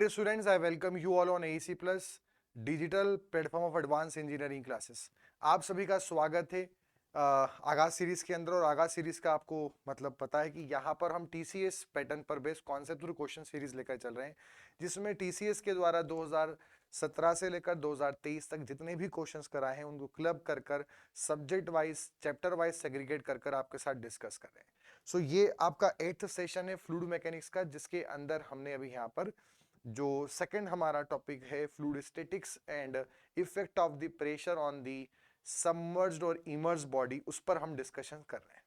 Dear students, I welcome you all on AEC Plus digital platform of advance engineering classes. आप सभी का स्वागत है आगाज सीरीज के अंदर। और आगाज सीरीज का आपको मतलब पता है कि यहाँ पर हम टीसीएस पैटर्न पर बेस्ड कॉन्सेप्ट क्वेश्चन सीरीज लेकर चल रहे हैं, जिसमें टीसीएस के द्वारा 2017 से लेकर 2023 तक जितने भी क्वेश्चंस कराए हैं उनको क्लब कर कर subject wise chapter wise segregate कर कर आपके साथ डिस्कस कर रहे हैं। सो ये आपका 8th सेशन है फ्लूइड मैकेनिक्स का, जिसके अंदर हमने अभी यहाँ पर जो सेकंड हमारा टॉपिक है fluid statics and effect of the pressure on the submerged और इमर्ज्ड बॉडी, उस पर हम डिस्कशन कर रहे हैं।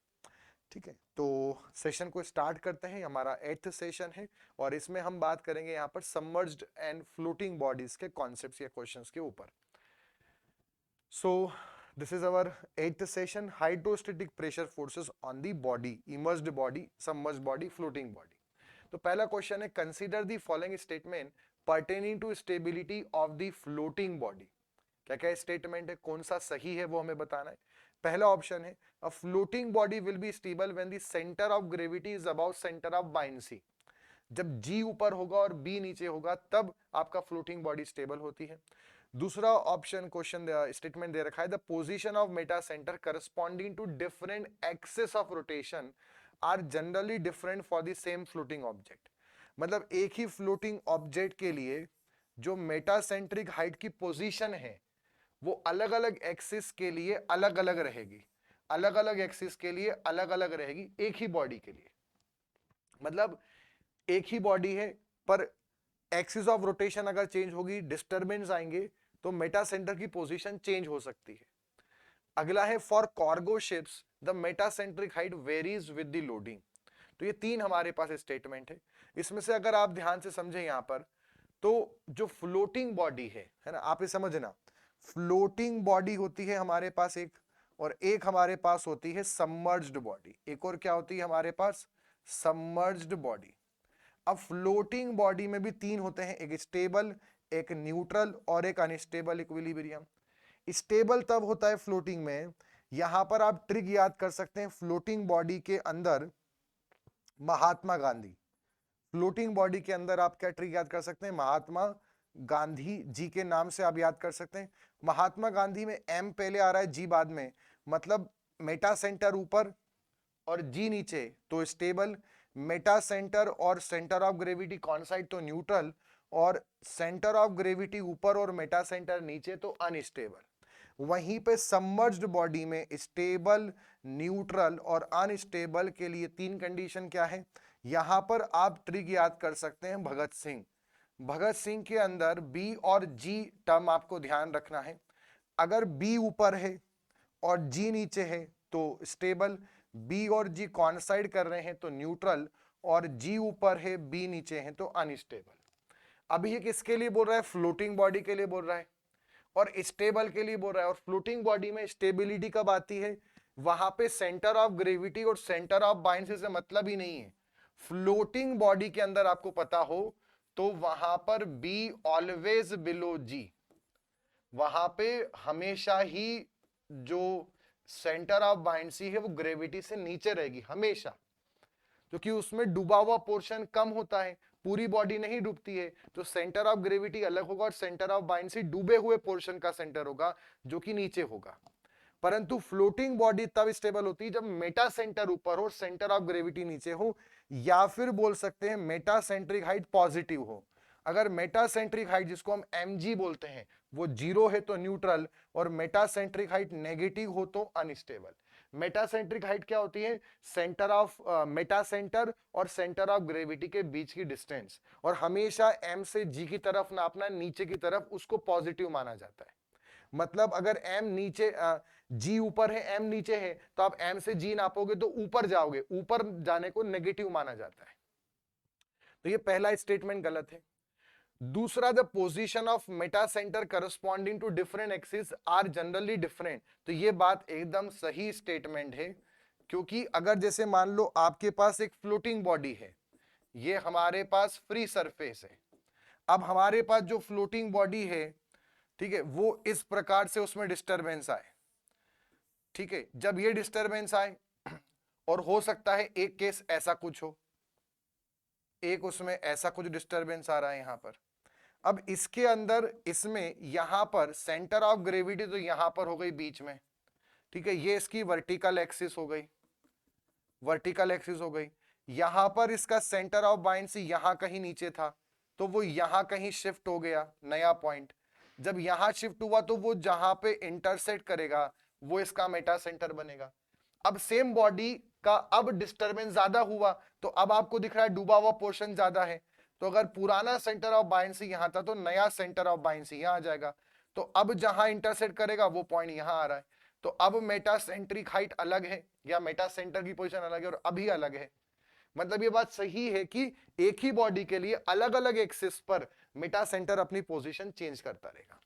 ठीक है, तो सेशन को स्टार्ट करते हैं। हमारा 8th सेशन है और इसमें हम बात करेंगे यहाँ पर सबमर्ज्ड एंड फ्लोटिंग बॉडीज के कॉन्सेप्ट्स या क्वेश्चंस के ऊपर। So this is our 8th session, hydrostatic pressure forces on the body, emerged body, submerged body, floating body. तो पहला क्वेश्चन है, consider the following statement pertaining to stability of the floating body. क्या क्या statement है, कौन सा सही है वो हमें बताना है। पहला ऑप्शन है, अ floating body will be stable when the centre of gravity is about centre of buoyancy. जब जी ऊपर होगा और बी नीचे होगा तब आपका फ्लोटिंग बॉडी स्टेबल होती है। दूसरा ऑप्शन क्वेश्चन स्टेटमेंट दे रखा है, the position of metacentre corresponding to different axis of rotation are generally different for the same floating object. मतलब एक ही फ्लोटिंग ऑब्जेक्ट के लिए जो मेटासेंट्रिक हाइट की पोजीशन है वो अलग अलग एक्सिस के लिए अलग अलग रहेगी, अलग अलग एक्सिस के लिए अलग अलग रहेगी एक ही बॉडी के लिए। मतलब एक ही बॉडी है पर एक्सिस ऑफ रोटेशन अगर चेंज होगी, डिस्टरबेंस आएंगे, तो मेटा सेंटर की पोजीशन चेंज हो सकती है। अगला है, for cargo ships the metacentric height varies with the loading. तो ये तीन हमारे पास स्टेटमेंट है। इसमें से अगर आप ध्यान से समझे यहां पर, तो जो फ्लोटिंग बॉडी है ना, आप ये समझना, फ्लोटिंग बॉडी होती है हमारे पास एक, और एक हमारे पास होती है सबमर्ज्ड बॉडी। एक और क्या होती है हमारे पास, सबमर्ज्ड बॉडी। अब फ्लोटिंग बॉडी में भी तीन होते हैं, एक स्टेबल, एक न्यूट्रल और एक अनस्टेबल इक्विलिब्रियम। स्टेबल तब होता है फ्लोटिंग में, यहां पर आप ट्रिक याद कर सकते हैं, फ्लोटिंग बॉडी के अंदर महात्मा गांधी, फ्लोटिंग बॉडी के अंदर आप क्या ट्रिक याद कर सकते हैं, महात्मा गांधी जी के नाम से आप याद कर सकते हैं। महात्मा गांधी में एम पहले आ रहा है, जी बाद में, मतलब मेटा सेंटर ऊपर और जी नीचे तो स्टेबल, मेटा सेंटर और सेंटर ऑफ ग्रेविटी कौन साइड तो न्यूट्रल, और सेंटर ऑफ ग्रेविटी ऊपर और मेटा सेंटर नीचे तो अनस्टेबल। वहीं पे सबमर्ज्ड बॉडी में स्टेबल, न्यूट्रल और अनस्टेबल के लिए तीन कंडीशन क्या है। यहां पर आप ट्रिक याद कर सकते हैं भगत सिंह। भगत सिंह के अंदर बी और जी टर्म आपको ध्यान रखना है। अगर बी ऊपर है और जी नीचे है तो स्टेबल, बी और जी कॉन्साइड कर रहे हैं तो न्यूट्रल, और जी ऊपर है बी नीचे है तो अनस्टेबल। अभी ये किसके लिए बोल रहा है, फ्लोटिंग बॉडी के लिए बोल रहा है और स्टेबल के लिए बोल रहा है। और फ्लोटिंग बॉडी में स्टेबिलिटी कब आती है, वहां पे सेंटर ऑफ ग्रेविटी और सेंटर ऑफ बायंसी से मतलब ही नहीं है। फ्लोटिंग बॉडी के अंदर आपको पता हो तो वहां पर बी ऑलवेज बिलो जी, वहां पे हमेशा ही जो सेंटर ऑफ बायंसी है वो ग्रेविटी से नीचे रहेगी हमेशा, क्योंकि उसमें डूबा हुआ पोर्शन कम होता है, पूरी बॉडी नहीं डूबती है, तो सेंटर ऑफ ग्रेविटी अलग होगा और सेंटर ऑफ बायंसी डूबे हुए पोर्शन का सेंटर होगा जो कि नीचे होगा। परंतु फ्लोटिंग बॉडी तब स्टेबल होती है जब मेटा सेंटर ऊपर हो, सेंटर ऑफ ग्रेविटी नीचे हो, या फिर बोल सकते हैं मेटा सेंट्रिक हाइट पॉजिटिव हो। अगर मेटा सेंट्रिक हाइट जिसको हम mg बोलते हैं वो जीरो है तो न्यूट्रल, और मेटा सेंट्रिक हाइट नेगेटिव हो तो अनस्टेबल। मेटा सेंट्रिक हाइट क्या होती है, सेंटर ऑफ मेटा सेंटर और सेंटर ऑफ ग्रेविटी के बीच की डिस्टेंस, और हमेशा m से g की तरफ नापना, नीचे की तरफ, उसको पॉजिटिव माना जाता है। मतलब अगर m नीचे g ऊपर है m नीचे है तो आप m से g नापोगे तो ऊपर जाओगे, ऊपर जाने को नेगेटिव माना जाता है। तो ये पहला स्टेटमेंट गलत है। दूसरा, the position of metacentre corresponding to different axis are generally different. तो ये बात एकदम सही स्टेटमेंट है, क्योंकि अगर जैसे मान लो आपके पास एक फ्लोटिंग बॉडी है, ये हमारे पास फ्री सरफेस है। अब हमारे पास जो फ्लोटिंग बॉडी है, ठीक है, वो इस प्रकार से उसमें डिस्टरबेंस आए। ठीक है, जब ये डिस्टरबेंस आए, और हो सकता है एक केस ऐसा कुछ हो, एक उसमें ऐसा कुछ डिस्टरबेंस आ रहा है यहां पर। अब इसके अंदर इसमें यहां पर सेंटर ऑफ ग्रेविटी तो यहां पर हो गई बीच में, ठीक है, ये इसकी वर्टिकल एक्सिस हो गई, वर्टिकल एक्सिस हो गई। यहां पर इसका सेंटर ऑफ बाइंसी यहां कहीं नीचे था, तो वो यहां कहीं शिफ्ट हो गया, नया पॉइंट। जब यहां शिफ्ट हुआ तो वो जहां पे इंटरसेक्ट करेगा वो इसका मेटा सेंटर बनेगा। अब सेम बॉडी का अब डिस्टरबेंस ज्यादा हुआ, तो अब आपको दिख रहा है डूबा हुआ पोर्शन ज्यादा है। तो अगर पुराना सेंटर ऑफ बाइंसी यहां था तो नया सेंटर ऑफ बाइंसी यहां आ जाएगा। तो अब जहां इंटरसेक्ट करेगा वो पॉइंट यहां आ रहा है। तो अब मेटासेंट्रिक हाइट अलग है या मेटा सेंटर की पोजीशन अलग है और अभी अलग है। मतलब ये बात सही है कि एक ही बॉडी के लिए अलग अलग एक्सिस पर मेटा सेंटर अपनी पोजीशन चेंज करता रहेगा।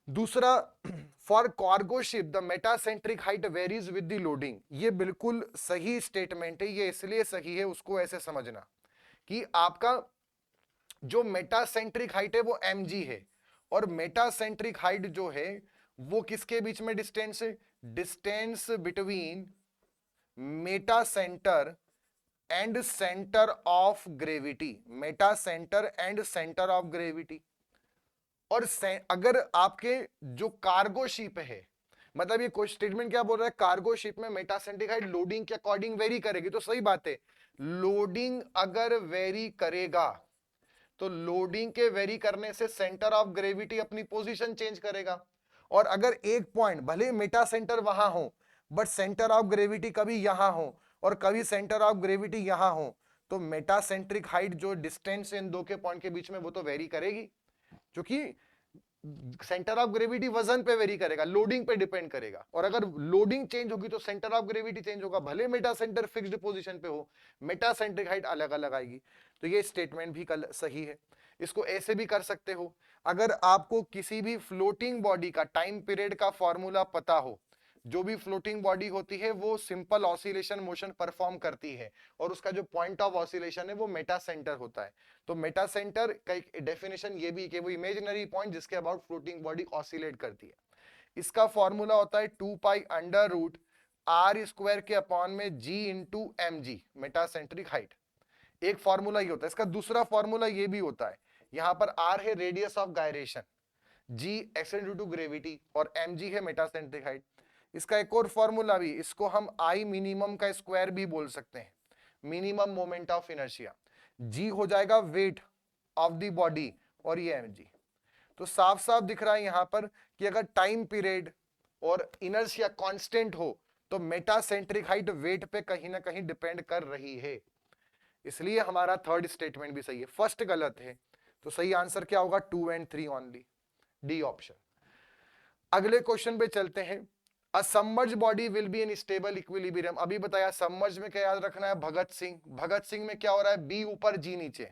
दूसरा, for cargo ship the metacentric height varies with the loading. ये बिल्कुल सही स्टेटमेंट है। ये इसलिए सही है, उसको ऐसे समझना कि आपका जो मेटासेंट्रिक हाइट है वो mg है, और मेटासेंट्रिक हाइट जो है वो किसके बीच में डिस्टेंस है? Distance between Meta centre and centre of gravity, Meta centre and centre of gravity. और अगर आपके जो कार्गो शिप है, मतलब ये कोई स्टेटमेंट क्या बोल रहा है, कार्गो शिप में मेटासेंट्रिक हाइट लोडिंग के अकॉर्डिंग वेरी करेगी, तो सही बात है। लोडिंग अगर वेरी करेगा तो लोडिंग के वेरी करने से सेंटर ऑफ ग्रेविटी अपनी पोजीशन चेंज करेगा। और अगर एक पॉइंट भले मेटा सेंटर वहां हो बट सेंटर ऑफ ग्रेविटी कभी यहां हो और कभी सेंटर ऑफ ग्रेविटी यहां हो, तो मेटासेंट्रिक हाइट जो डिस्टेंस इन दो के पॉइंट के बीच में वो तो वेरी करेगी, क्योंकि सेंटर ऑफ ग्रेविटी वजन पे वेरी करेगा, लोडिंग पे डिपेंड करेगा। और अगर लोडिंग चेंज होगी तो सेंटर ऑफ ग्रेविटी चेंज होगा, भले मेटा सेंटर फिक्स्ड पोजीशन पे हो, मेटासेंट्रिक हाइट अलग अलग आएगी। तो ये स्टेटमेंट भी सही है। इसको ऐसे भी कर सकते हो, अगर आपको किसी भी फ्लोटिंग बॉडी का टाइम पीरियड का फॉर्मूला पता हो, जो भी फ्लोटिंग बॉडी होती है वो सिंपल ऑसिलेशन मोशन परफॉर्म करती है और उसका जो पॉइंट ऑफ ऑसिलेशन है वो मेटा सेंटर होता है। तो मेटा सेंटर का एक डेफिनेशन ये भी कि वो इमेजिनरी पॉइंट जिसके अबाउट फ्लोटिंग बॉडी ऑसिलेट करती है। इसका फॉर्मूला होता है 2 pi under root are square के अपॉन में जी into m g, metacentric height. एक फॉर्मूला ये होता है। इसका दूसरा फॉर्मूला ये भी होता है, यहां पर आर है radius of gyration, G extend due to gravity और एम जी है मेटासेंट्रिक हाइट। इसका एक और फॉर्मूला भी, इसको हम आई मिनिमम का स्क्वायर भी बोल सकते हैं, मिनिमम मोमेंट ऑफ इनर्शिया। जी हो जाएगा वेट ऑफ द बॉडी और ये एम जी। तो साफ साफ दिख रहा है यहां पर कि अगर टाइम पीरियड और इनर्शिया कांस्टेंट हो तो मेटासेंट्रिक हाइट वेट पे कहीं ना कहीं डिपेंड कर रही है। इसलिए हमारा थर्ड स्टेटमेंट भी सही है, फर्स्ट गलत है। तो सही आंसर क्या होगा? 2 and 3 ओनली, डी ऑप्शन। अगले क्वेश्चन पे चलते हैं। A submerge body will be in stable equilibrium. अभी बताया सबमर्ज में क्या याद रखना है? भगत सिंह। भगत सिंह में क्या हो रहा है? बी ऊपर जी नीचे,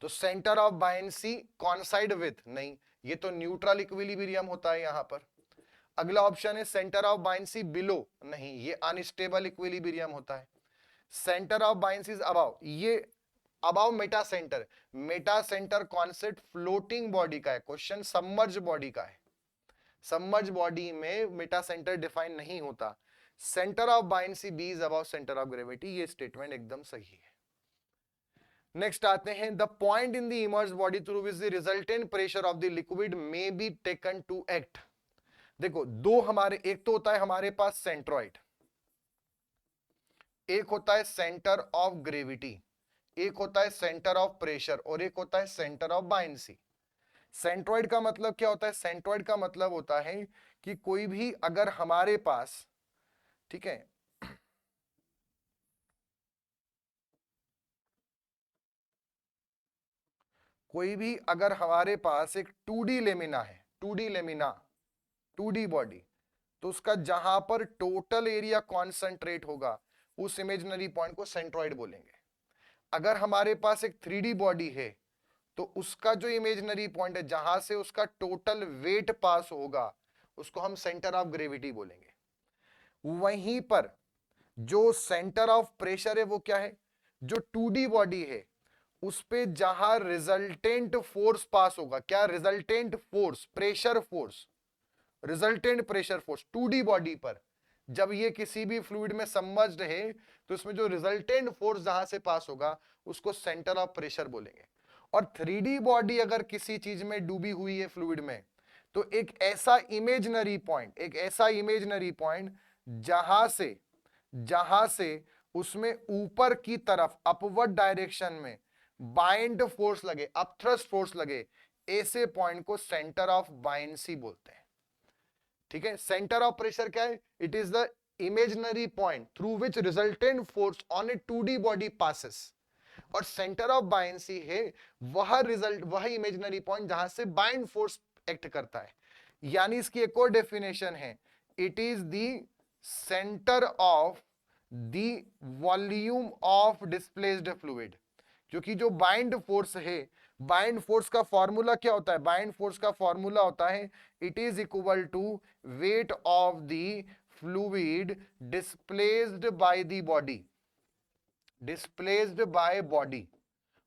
तो सेंटर ऑफ बायंसी कॉन्साइड विथ, नहीं, ये तो न्यूट्रल इक्विलिब्रियम होता है यहां पर। अगला ऑप्शन है सेंटर ऑफ बायंसी बिलो, नहीं, ये अनस्टेबल इक्विलिब्रियम होता है। सेंटर ऑफ बायंसी अबाव, ये above metacentre. Metacentre concept floating body का है, क्वेश्चन सबमर्ज बॉडी का है। सबमर्ज बॉडी में मेटा सेंटर डिफाइन नहीं होता। Centre of buoyancy B is above centre of gravity, ये स्टेटमेंट एकदम सही है। नेक्स्ट आते हैं, the point in the emerge body through which the resultant pressure of the liquid may be taken to act. देखो दो हमारे, एक तो होता है हमारे पास सेंट्रॉइड, एक होता है सेंटर ऑफ ग्रेविटी, एक होता है सेंटर ऑफ प्रेशर और एक होता है सेंटर ऑफ बायंसी। सेंट्रॉइड का मतलब क्या होता है? सेंट्रॉइड का मतलब होता है कि कोई भी अगर हमारे पास, ठीक है, कोई भी अगर हमारे पास एक 2D लेमिना है, 2D लेमिना, 2D बॉडी, तो उसका जहां पर टोटल एरिया कॉन्सेंट्रेट होगा उस इमेजिनरी पॉइंट को सेंट्रॉइड बोलेंगे। अगर हमारे पास एक 3D बॉडी है तो उसका जो इमेजिनरी पॉइंट है जहां से उसका टोटल वेट पास होगा उसको हम सेंटर ऑफ ग्रेविटी बोलेंगे। वहीं पर जो सेंटर ऑफ प्रेशर है वो क्या है? जो 2D बॉडी है उस पे जहां रिजल्टेंट फोर्स पास होगा, क्या resultant force? Pressure force, resultant pressure force 2D body पर जब ये किसी भी फ्लूइड में सबमर्ज्ड है तो इसमें जो रिजल्टेंट फोर्स जहां से पास होगा उसको सेंटर ऑफ प्रेशर बोलेंगे। और 3D बॉडी अगर किसी चीज में डूबी हुई है फ्लूइड में, तो एक ऐसा इमेजिनरी पॉइंट जहां से उसमें ऊपर की तरफ अपवर्ड डायरेक्शन में बाइंड फोर्स लगे, अपथ्रस्ट फोर्स लगे, ऐसे पॉइंट को सेंटर ऑफ बायंसी बोलते हैं। ठीक है, सेंटर ऑफ प्रेशर क्या है? It is the imaginary point through which resultant force on A 2D body passes. और सेंटर ऑफ बायंसी है वह इमेजिनरी पॉइंट जहां से बाइंड फोर्स एक्ट करता है। यानी इसकी एक और डेफिनेशन है, it is the centre of the volume of displaced fluid. क्योंकि जो बाइंड फोर्स है, बाइंड फोर्स का फॉर्मूला क्या होता है? बाइंड फोर्स का फॉर्मूला होता है it is equal to weight of the fluid displaced by the body, displaced by body.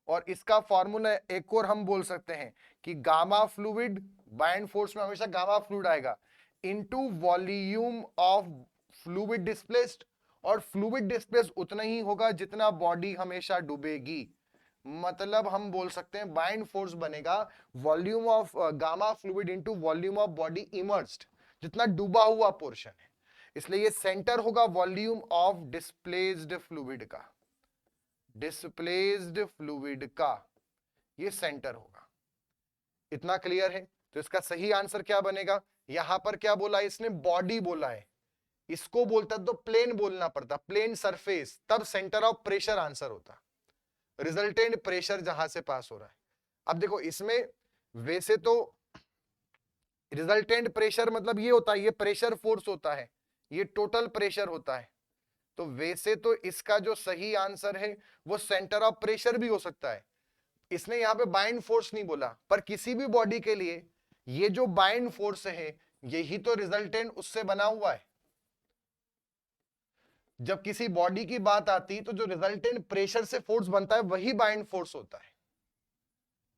और इसका फॉर्मूला एक और हम बोल सकते हैं कि गामा फ्लूइड, बाइंड फोर्स में हमेशा गामा फ्लूइड आएगा, into volume of fluid displaced. और फ्लूइड डिस्प्लेस उतना ही होगा जितना बॉडी हमेशा डूबेगी। मतलब हम बोल सकते हैं बाइंड फोर्स बनेगा volume of gamma fluid into volume of body emerged, जितना डूबा हुआ पोर्शन है। इसलिए ये सेंटर होगा वॉल्यूम ऑफ डिस्प्लेस्ड फ्लूइड का, डिस्प्लेस्ड फ्लूइड का ये सेंटर होगा। इतना क्लियर है? तो इसका सही आंसर क्या बनेगा? यहां पर क्या बोला है इसने? बॉडी बोला है। इसको बोलता तो प्लेन बोलना पड़ता, प्लेन सरफेस, तब सेंटर ऑफ प्रेशर आंसर होता। रिजल्टेंट प्रेशर जहां से पास हो रहा है। अब देखो इसमें वैसे तो रिजल्टेंट प्रेशर मतलब ये होता है, ये प्रेशर फोर्स होता है, ये टोटल प्रेशर होता है। तो वैसे तो इसका जो सही आंसर है वो सेंटर ऑफ प्रेशर भी हो सकता है। इसने यहां पे बाइंड फोर्स नहीं बोला, पर किसी भी बॉडी के लिए ये जो बाइंड फोर्स है यही तो रिजल्टेंट उससे बना हुआ है। जब किसी बॉडी की बात आती तो जो रिजल्टेंट प्रेशर से फोर्स बनता है वही बाइंड फोर्स होता है।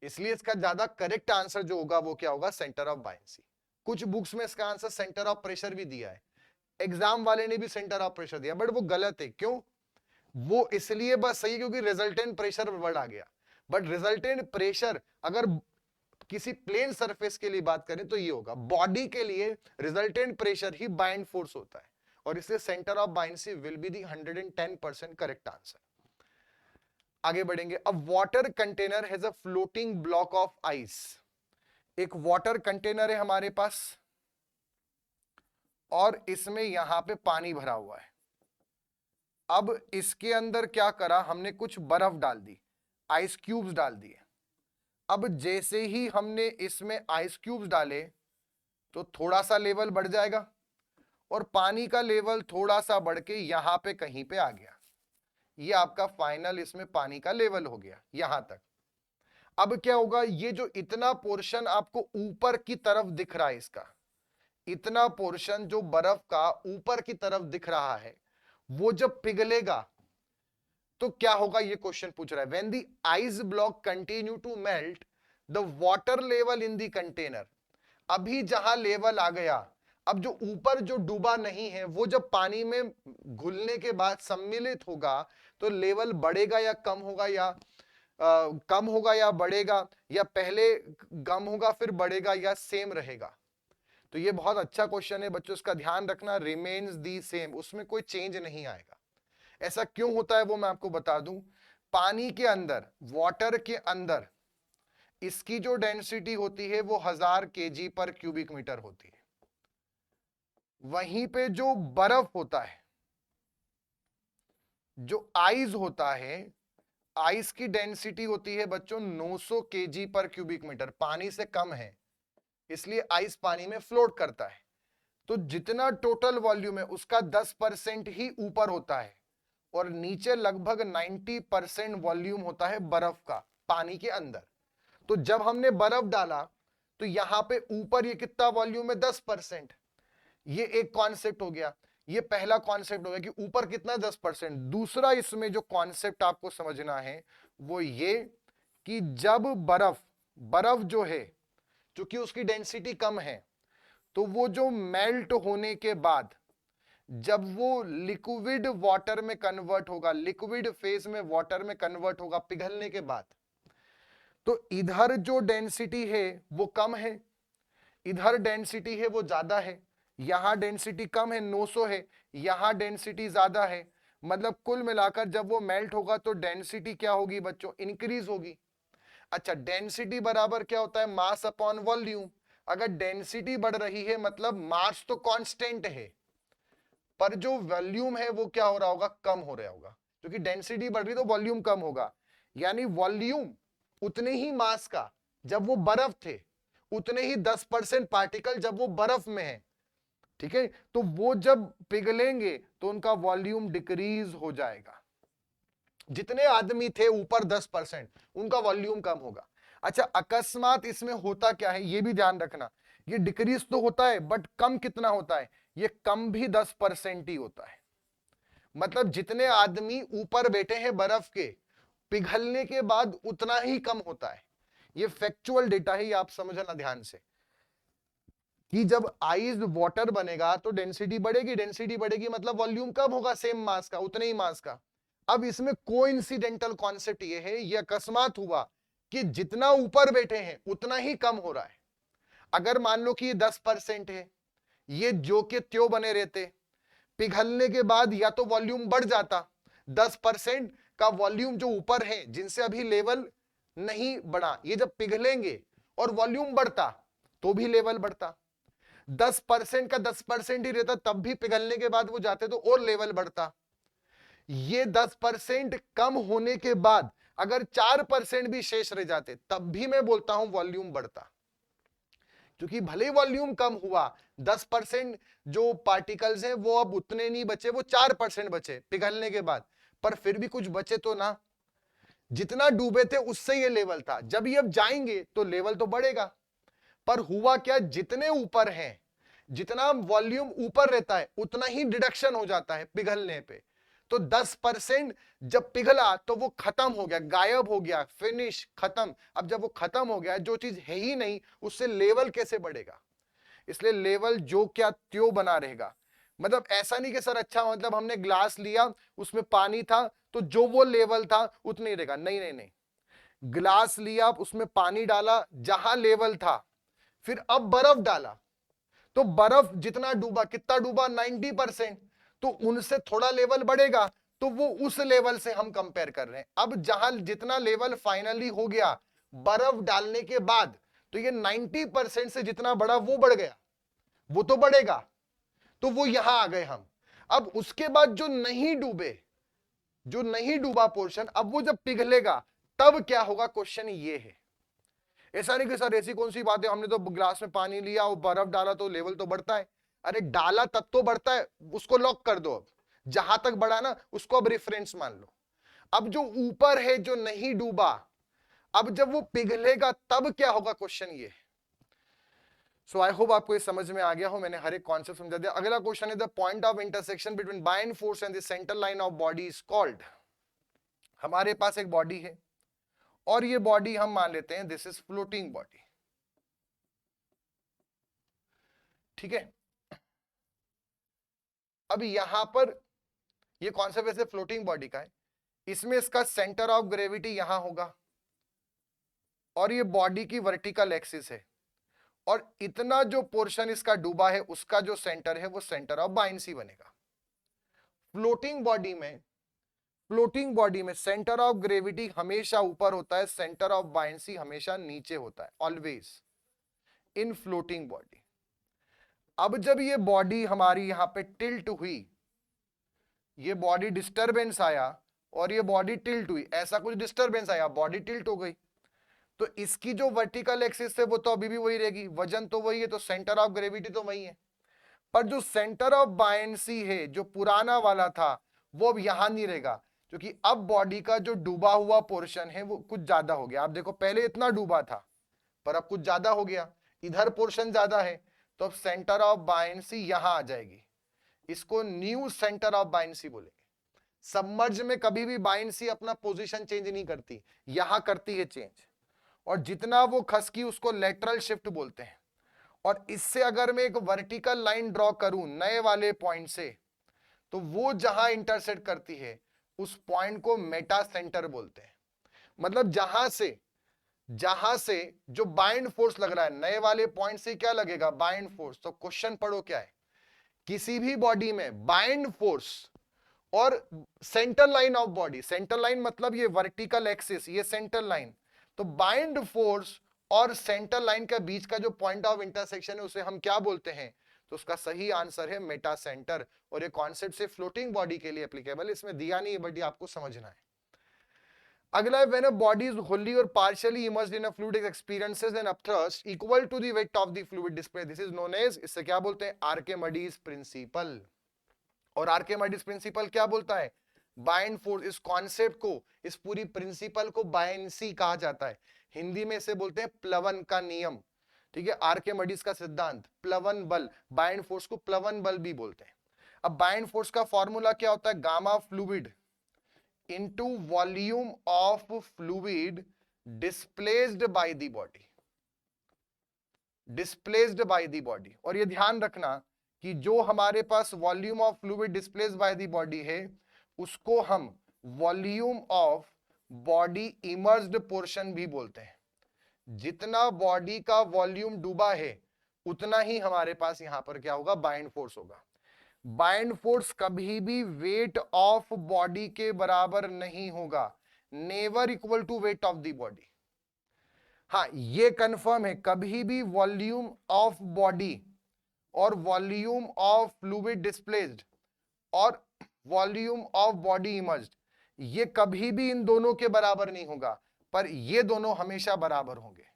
इसलिए इसका ज्यादा करेक्ट आंसर जो होगा वो क्या होगा? Centre of buoyancy. कुछ बुक्स में इसका आंसर सेंटर ऑफ प्रेशर भी दिया है, एग्जाम वाले ने भी सेंटर ऑफ प्रेशर दिया, बट वो गलत है। क्यों? वो इसलिए बस सही क्योंकि रिजल्टेंट प्रेशर वर्ड आ गया। बट रिजल्टेंट प्रेशर अगर किसी प्लेन सरफेस के लिए बात करें तो ये होगा, बॉडी के लिए रिजल्टेंट प्रेशर ही बाइंड फोर्स होता है। और इसलिए centre of buoyancy will be the 110% correct answer. आगे बढ़ेंगे। अब water container has a floating block of ice. एक वाटर कंटेनर है हमारे पास और इसमें यहां पे पानी भरा हुआ है। अब इसके अंदर क्या करा हमने? कुछ बर्फ डाल दी, आइस क्यूब्स डाल दिए। अब जैसे ही हमने इसमें आइस क्यूब्स डाले तो थोड़ा सा लेवल बढ़ जाएगा और पानी का लेवल थोड़ा सा बढ़ के यहां पे कहीं पे आ गया। ये आपका फाइनल इसमें पानी का लेवल हो गया यहां तक। अब क्या होगा? ये जो इतना पोर्शन आपको ऊपर की तरफ दिख रहा है, इसका इतना पोर्शन जो बर्फ का ऊपर की तरफ दिख रहा है, वो जब पिघलेगा तो क्या होगा? ये क्वेश्चन पूछ रहा है। When the ice block continue to melt the water level in the container. अभी जहां लेवल आ गया, अब जो ऊपर जो डूबा नहीं है वो जब पानी में घुलने के बाद सम्मिलित होगा तो लेवल बढ़ेगा या कम होगा, या कम होगा या बढ़ेगा, या पहले कम होगा फिर बढ़ेगा, या सेम रहेगा? तो ये बहुत अच्छा क्वेश्चन है बच्चों, इसका ध्यान रखना। रिमेन्स दी सेम, उसमें कोई चेंज नहीं आएगा। ऐसा क्यों होता है वो मैं आपको बता दूं। पानी के अंदर, वाटर के अंदर इसकी जो डेंसिटी होती है वो 1000 kg पर क्यूबिक मीटर होती है। वहीं पे जो बर्फ होता है, जो आइस होता है, आइस की डेंसिटी होती है बच्चों 900 kg पर क्यूबिक मीटर, पानी से कम है, इसलिए आइस पानी में फ्लोट करता है। तो जितना टोटल वॉल्यूम है उसका 10% ही ऊपर होता है और नीचे लगभग 90% वॉल्यूम होता है बर्फ का पानी के अंदर। तो जब हमने बर्फ डाला तो यहां पे ऊपर ये कितना वॉल्यूम है? 10%। ये एक कॉन्सेप्ट हो गया, ये पहला कॉन्सेप्ट हो गया कि ऊपर कितना? 10%। दूसरा इसमें जो कॉन्सेप्ट आपको समझना है वो ये कि जब बर्फ जो है, क्योंकि उसकी डेंसिटी कम है, तो वो जो मेल्ट होने के बाद जब वो लिक्विड वाटर में कन्वर्ट होगा, लिक्विड फेज में वाटर में कन्वर्ट होगा पिघलने के बाद, तो इधर जो डेंसिटी है वो कम है, इधर डेंसिटी है वो ज्यादा है, यहां डेंसिटी कम है 900 है, यहां डेंसिटी ज्यादा है। मतलब कुल मिलाकर जब वो मेल्ट होगा तो डेंसिटी क्या होगी बच्चों, इंक्रीज होगी। अच्छा, डेंसिटी बराबर क्या होता है, मास अपॉन वॉल्यूम। अगर डेंसिटी बढ़ रही है मतलब मास तो कांस्टेंट है, पर जो वॉल्यूम है वो क्या हो रहा होगा, कम हो रहा होगा, क्योंकि डेंसिटी बढ़ रही तो वॉल्यूम कम होगा। यानी वॉल्यूम उतने ही मास का जब वो बर्फ थे, उतने ही 10% पार्टिकल जब वो बर्फ में है, ठीक है, तो वो जब पिघलेंगे तो उनका वॉल्यूम डिक्रीज हो जाएगा। जितने आदमी थे ऊपर 10%, उनका वॉल्यूम कम होगा। अच्छा, अकस्मात इसमें होता क्या है ये भी ध्यान रखना, ये डिक्रीज तो होता है बट कम कितना होता है, ये कम भी 10% ही होता है। मतलब जितने आदमी ऊपर बैठे हैं बर्फ के, पिघलने के बाद उतना ही कम होता है। ये फैक्चुअल डेटा है, ये आप समझना ध्यान से, कि जब आइस वाटर बनेगा तो डेंसिटी बढ़ेगी, डेंसिटी बढ़ेगी मतलब वॉल्यूम कम होगा, सेम मास का, उतने ही मास का। अब इसमें कोइंसिडेंटल कॉन्सेप्ट ये है, ये अकस्मात हुआ कि जितना ऊपर बैठे हैं उतना ही कम हो रहा है। अगर मान लो कि ये 10% है, ये जो के त्यों बने रहते, पिघलने के बाद या तो वॉल्यूम बढ़ जाता, 10% का वॉल्यूम जो ऊपर है जिनसे अभी लेवल नहीं बढ़ा, ये जब पिघलेंगे और वॉल्यूम बढ़ता तो भी लेवल बढ़ता। 10% का 10% ही रहता, तब भी पिघलने के बाद वो जाते तो और लेवल बढ़ता। ये 10% कम होने के बाद अगर 4% भी शेष रह जाते तब भी मैं बोलता हूं वॉल्यूम बढ़ता, क्योंकि भले वॉल्यूम कम हुआ, 10% जो पार्टिकल्स हैं वो अब उतने नहीं बचे, वो 4% बचे पिघलने के बाद, पर फिर भी कुछ बचे तो ना। जितना डूबे थे उससे ये लेवल था, जब ये अब जाएंगे तो लेवल तो बढ़ेगा। पर हुआ क्या, जितने ऊपर हैं, जितना वॉल्यूम ऊपर रहता है उतना ही डिडक्शन हो जाता है पिघलने पे। तो 10% जब पिघला तो वो खत्म हो गया, गायब हो गया, फिनिश, खत्म। अब जब वो खत्म हो गया, जो चीज है ही नहीं, उससे लेवल कैसे बढ़ेगा। इसलिए लेवल जो क्या त्यों बना रहेगा। मतलब ऐसा नहीं कि सर अच्छा मतलब हमने ग्लास लिया उसमें पानी था तो जो वो लेवल था उतना ही रहेगा, नहीं नहीं नहीं। ग्लास लिया उसमें पानी डाला जहां लेवल था, फिर अब बर्फ डाला तो बर्फ जितना डूबा, कितना डूबा, 90%, तो उनसे थोड़ा लेवल बढ़ेगा, तो वो उस लेवल से हम कंपेयर कर रहे हैं। अब जहां जितना लेवल फाइनली हो गया बर्फ डालने के बाद, तो ये 90% से जितना बढ़ा वो बढ़ गया, वो तो बढ़ेगा, तो वो यहां आ गए हम। अब उसके बाद जो नहीं डूबे, जो नहीं डूबा पोर्शन, अब वो जब पिघलेगा तब क्या होगा, क्वेश्चन ये है। ऐसा नहीं कि सर ऐसी कौन सी बात है, हमने तो ग्लास में पानी लिया और बर्फ डाला तो लेवल तो बढ़ता है। अरे डाला तब तो बढ़ता है, उसको लॉक कर दो। अब जहां तक बढ़ा ना उसको अब रेफरेंस मान लो। अब जो ऊपर है जो नहीं डूबा, अब जब वो पिघलेगा तब क्या होगा, क्वेश्चन ये। सो आई होप आपको ये समझ में आ गया हो, मैंने हर एक कॉन्सेप्ट समझा दिया। अगला क्वेश्चन है, the point of intersection between bind force and the centre line of body is called. हमारे पास एक बॉडी है और ये बॉडी हम मान लेते हैं दिस इज फ्लोटिंग बॉडी, ठीक है। अब यहां पर ये कॉन्सेप्ट वैसे फ्लोटिंग बॉडी का है, इसमें इसका सेंटर ऑफ ग्रेविटी यहां होगा और ये बॉडी की वर्टिकल एक्सिस है, और इतना जो पोर्शन इसका डूबा है उसका जो सेंटर है वो सेंटर ऑफ बायंसी बनेगा। फ्लोटिंग बॉडी में, फ्लोटिंग बॉडी में सेंटर ऑफ ग्रेविटी हमेशा ऊपर होता है, सेंटर ऑफ बायंसी हमेशा नीचे होता है, ऑलवेज इन फ्लोटिंग बॉडी। अब जब ये बॉडी हमारी यहां पे टिल्ट हुई, ये बॉडी डिस्टरबेंस आया और ये बॉडी टिल्ट हुई, ऐसा कुछ डिस्टरबेंस आया, बॉडी टिल्ट हो गई, तो इसकी जो वर्टिकल एक्सिस है वो तो अभी भी वही रहेगी, वजन तो वही है, तो सेंटर ऑफ ग्रेविटी तो वही है। पर जो सेंटर ऑफ बायंसी है जो पुराना वाला था वो अब यहां नहीं रहेगा, क्योंकि अब बॉडी का जो डूबा हुआ पोर्शन है वो कुछ ज्यादा हो गया। आप देखो पहले इतना डूबा था पर अब कुछ ज्यादा हो गया, इधर पोर्शन ज्यादा है, तो अब सेंटर ऑफ बायंसी यहां आ जाएगी, इसको न्यू सेंटर ऑफ बायंसी बोलेंगे। सबमर्ज में कभी भी बायंसी अपना पोजीशन चेंज नहीं करती, यहां करती है चेंज, और जितना वो खसकी उसको लेटरल शिफ्ट बोलते हैं। और इससे अगर मैं एक वर्टिकल लाइन ड्रॉ करूं नए वाले पॉइंट से, तो वो जहां इंटरसेक्ट करती है उस पॉइंट को मेटा सेंटर बोलते हैं। मतलब जहां से जो बाइंड फोर्स लग रहा है, नए वाले पॉइंट से क्या लगेगा, बाइंड फोर्स। तो क्वेश्चन पढ़ो क्या है, किसी भी बॉडी में बाइंड फोर्स और centre line of body, centre line मतलब ये वर्टिकल एक्सिस, ये सेंटर लाइन, तो बाइंड फोर्स और सेंटर लाइन के बीच का जो पॉइंट ऑफ इंटरसेक्शन है उसे हम क्या बोलते हैं, तो उसका सही आंसर है मेटा सेंटर। और ये कॉन्सेप्ट से फ्लोटिंग बॉडी के लिए एप्लीकेबल, इसमें दिया नहीं है बट ये आपको समझना है। अगला है when a body is wholly और partially immersed in a fluid experiences an upthrust equal to the weight of the fluid display, this is known as, इससे क्या बोलते हैं, आर्किमिडीज प्रिंसिपल। और आर्किमिडीज प्रिंसिपल क्या बोलता है, बाइंड फोर्स, इस कॉन्सेप्ट को, इस पूरी प्रिंसिपल को बायनेंसी कहा जाता है। हिंदी में इसे बोलते हैं प्लवन का नियम। ठीक है, आर्किमिडीज का सिद्धांत, प्लवन बल, बाइंड फोर्स को प्लवन बल भी बोलते हैं। अब बाइंड फोर्स का फॉर्मूला क्या होता है, gamma fluid into volume of fluid displaced by the body, displaced by the body. और ये ध्यान रखना कि जो हमारे पास volume of fluid displaced by the body है उसको हम volume of body immersed portion भी बोलते हैं। जितना बॉडी का वॉल्यूम डूबा है उतना ही हमारे पास यहां पर क्या होगा, बाइंड फोर्स होगा। बाइंड फोर्स कभी भी वेट ऑफ बॉडी के बराबर नहीं होगा, never equal to weight of the body. हाँ ये कंफर्म है, कभी भी वॉल्यूम ऑफ बॉडी और वॉल्यूम ऑफ फ्लूइड डिस्प्लेस्ड और वॉल्यूम ऑफ बॉडी इमर्ज्ड, ये कभी भी इन दोनों के बराबर नहीं होगा, पर ये दोनों हमेशा बराबर होंगे।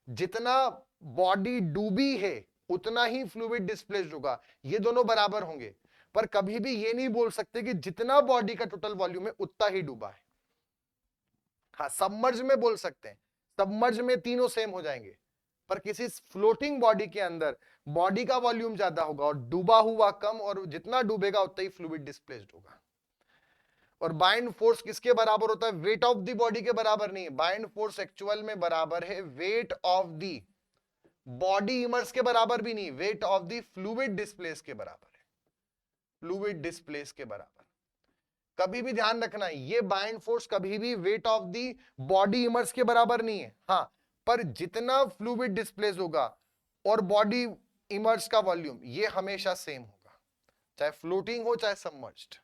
जितना बॉडी डूबी है उतना ही फ्लूइड डिस्प्लेस्ड होगा, ये दोनों बराबर होंगे। पर कभी भी ये नहीं बोल सकते कि जितना बॉडी का टोटल वॉल्यूम है उतना ही डूबा है। हाँ सबमर्ज में बोल सकते हैं, सबमर्ज में तीनों सेम हो जाएंगे, पर किसी फ्लोटिंग बॉडी के अंदर बॉडी का वॉल्यूम ज्यादा होगा और डूबा हुआ कम, और जितना डूबेगा उतना ही फ्लूइड डिस्प्लेस्ड होगा। और बाइंड फोर्स किसके बराबर होता है, वेट ऑफ द बॉडी के बराबर नहीं है। बाइंड फोर्स एक्चुअल में बराबर है wait of the body immerse के बराबर भी नहीं, wait of the fluid displace के बराबर है, फ्लूइड डिस्प्लेस के बराबर। कभी भी ध्यान रखना ये बाइंड फोर्स कभी भी weight of the body immerse के बराबर नहीं है। हाँ पर जितना फ्लूइड डिस्प्लेस होगा और बॉडी इमर्स का वॉल्यूम ये हमेशा सेम होगा, चाहे फ्लोटिंग हो चाहे submerged.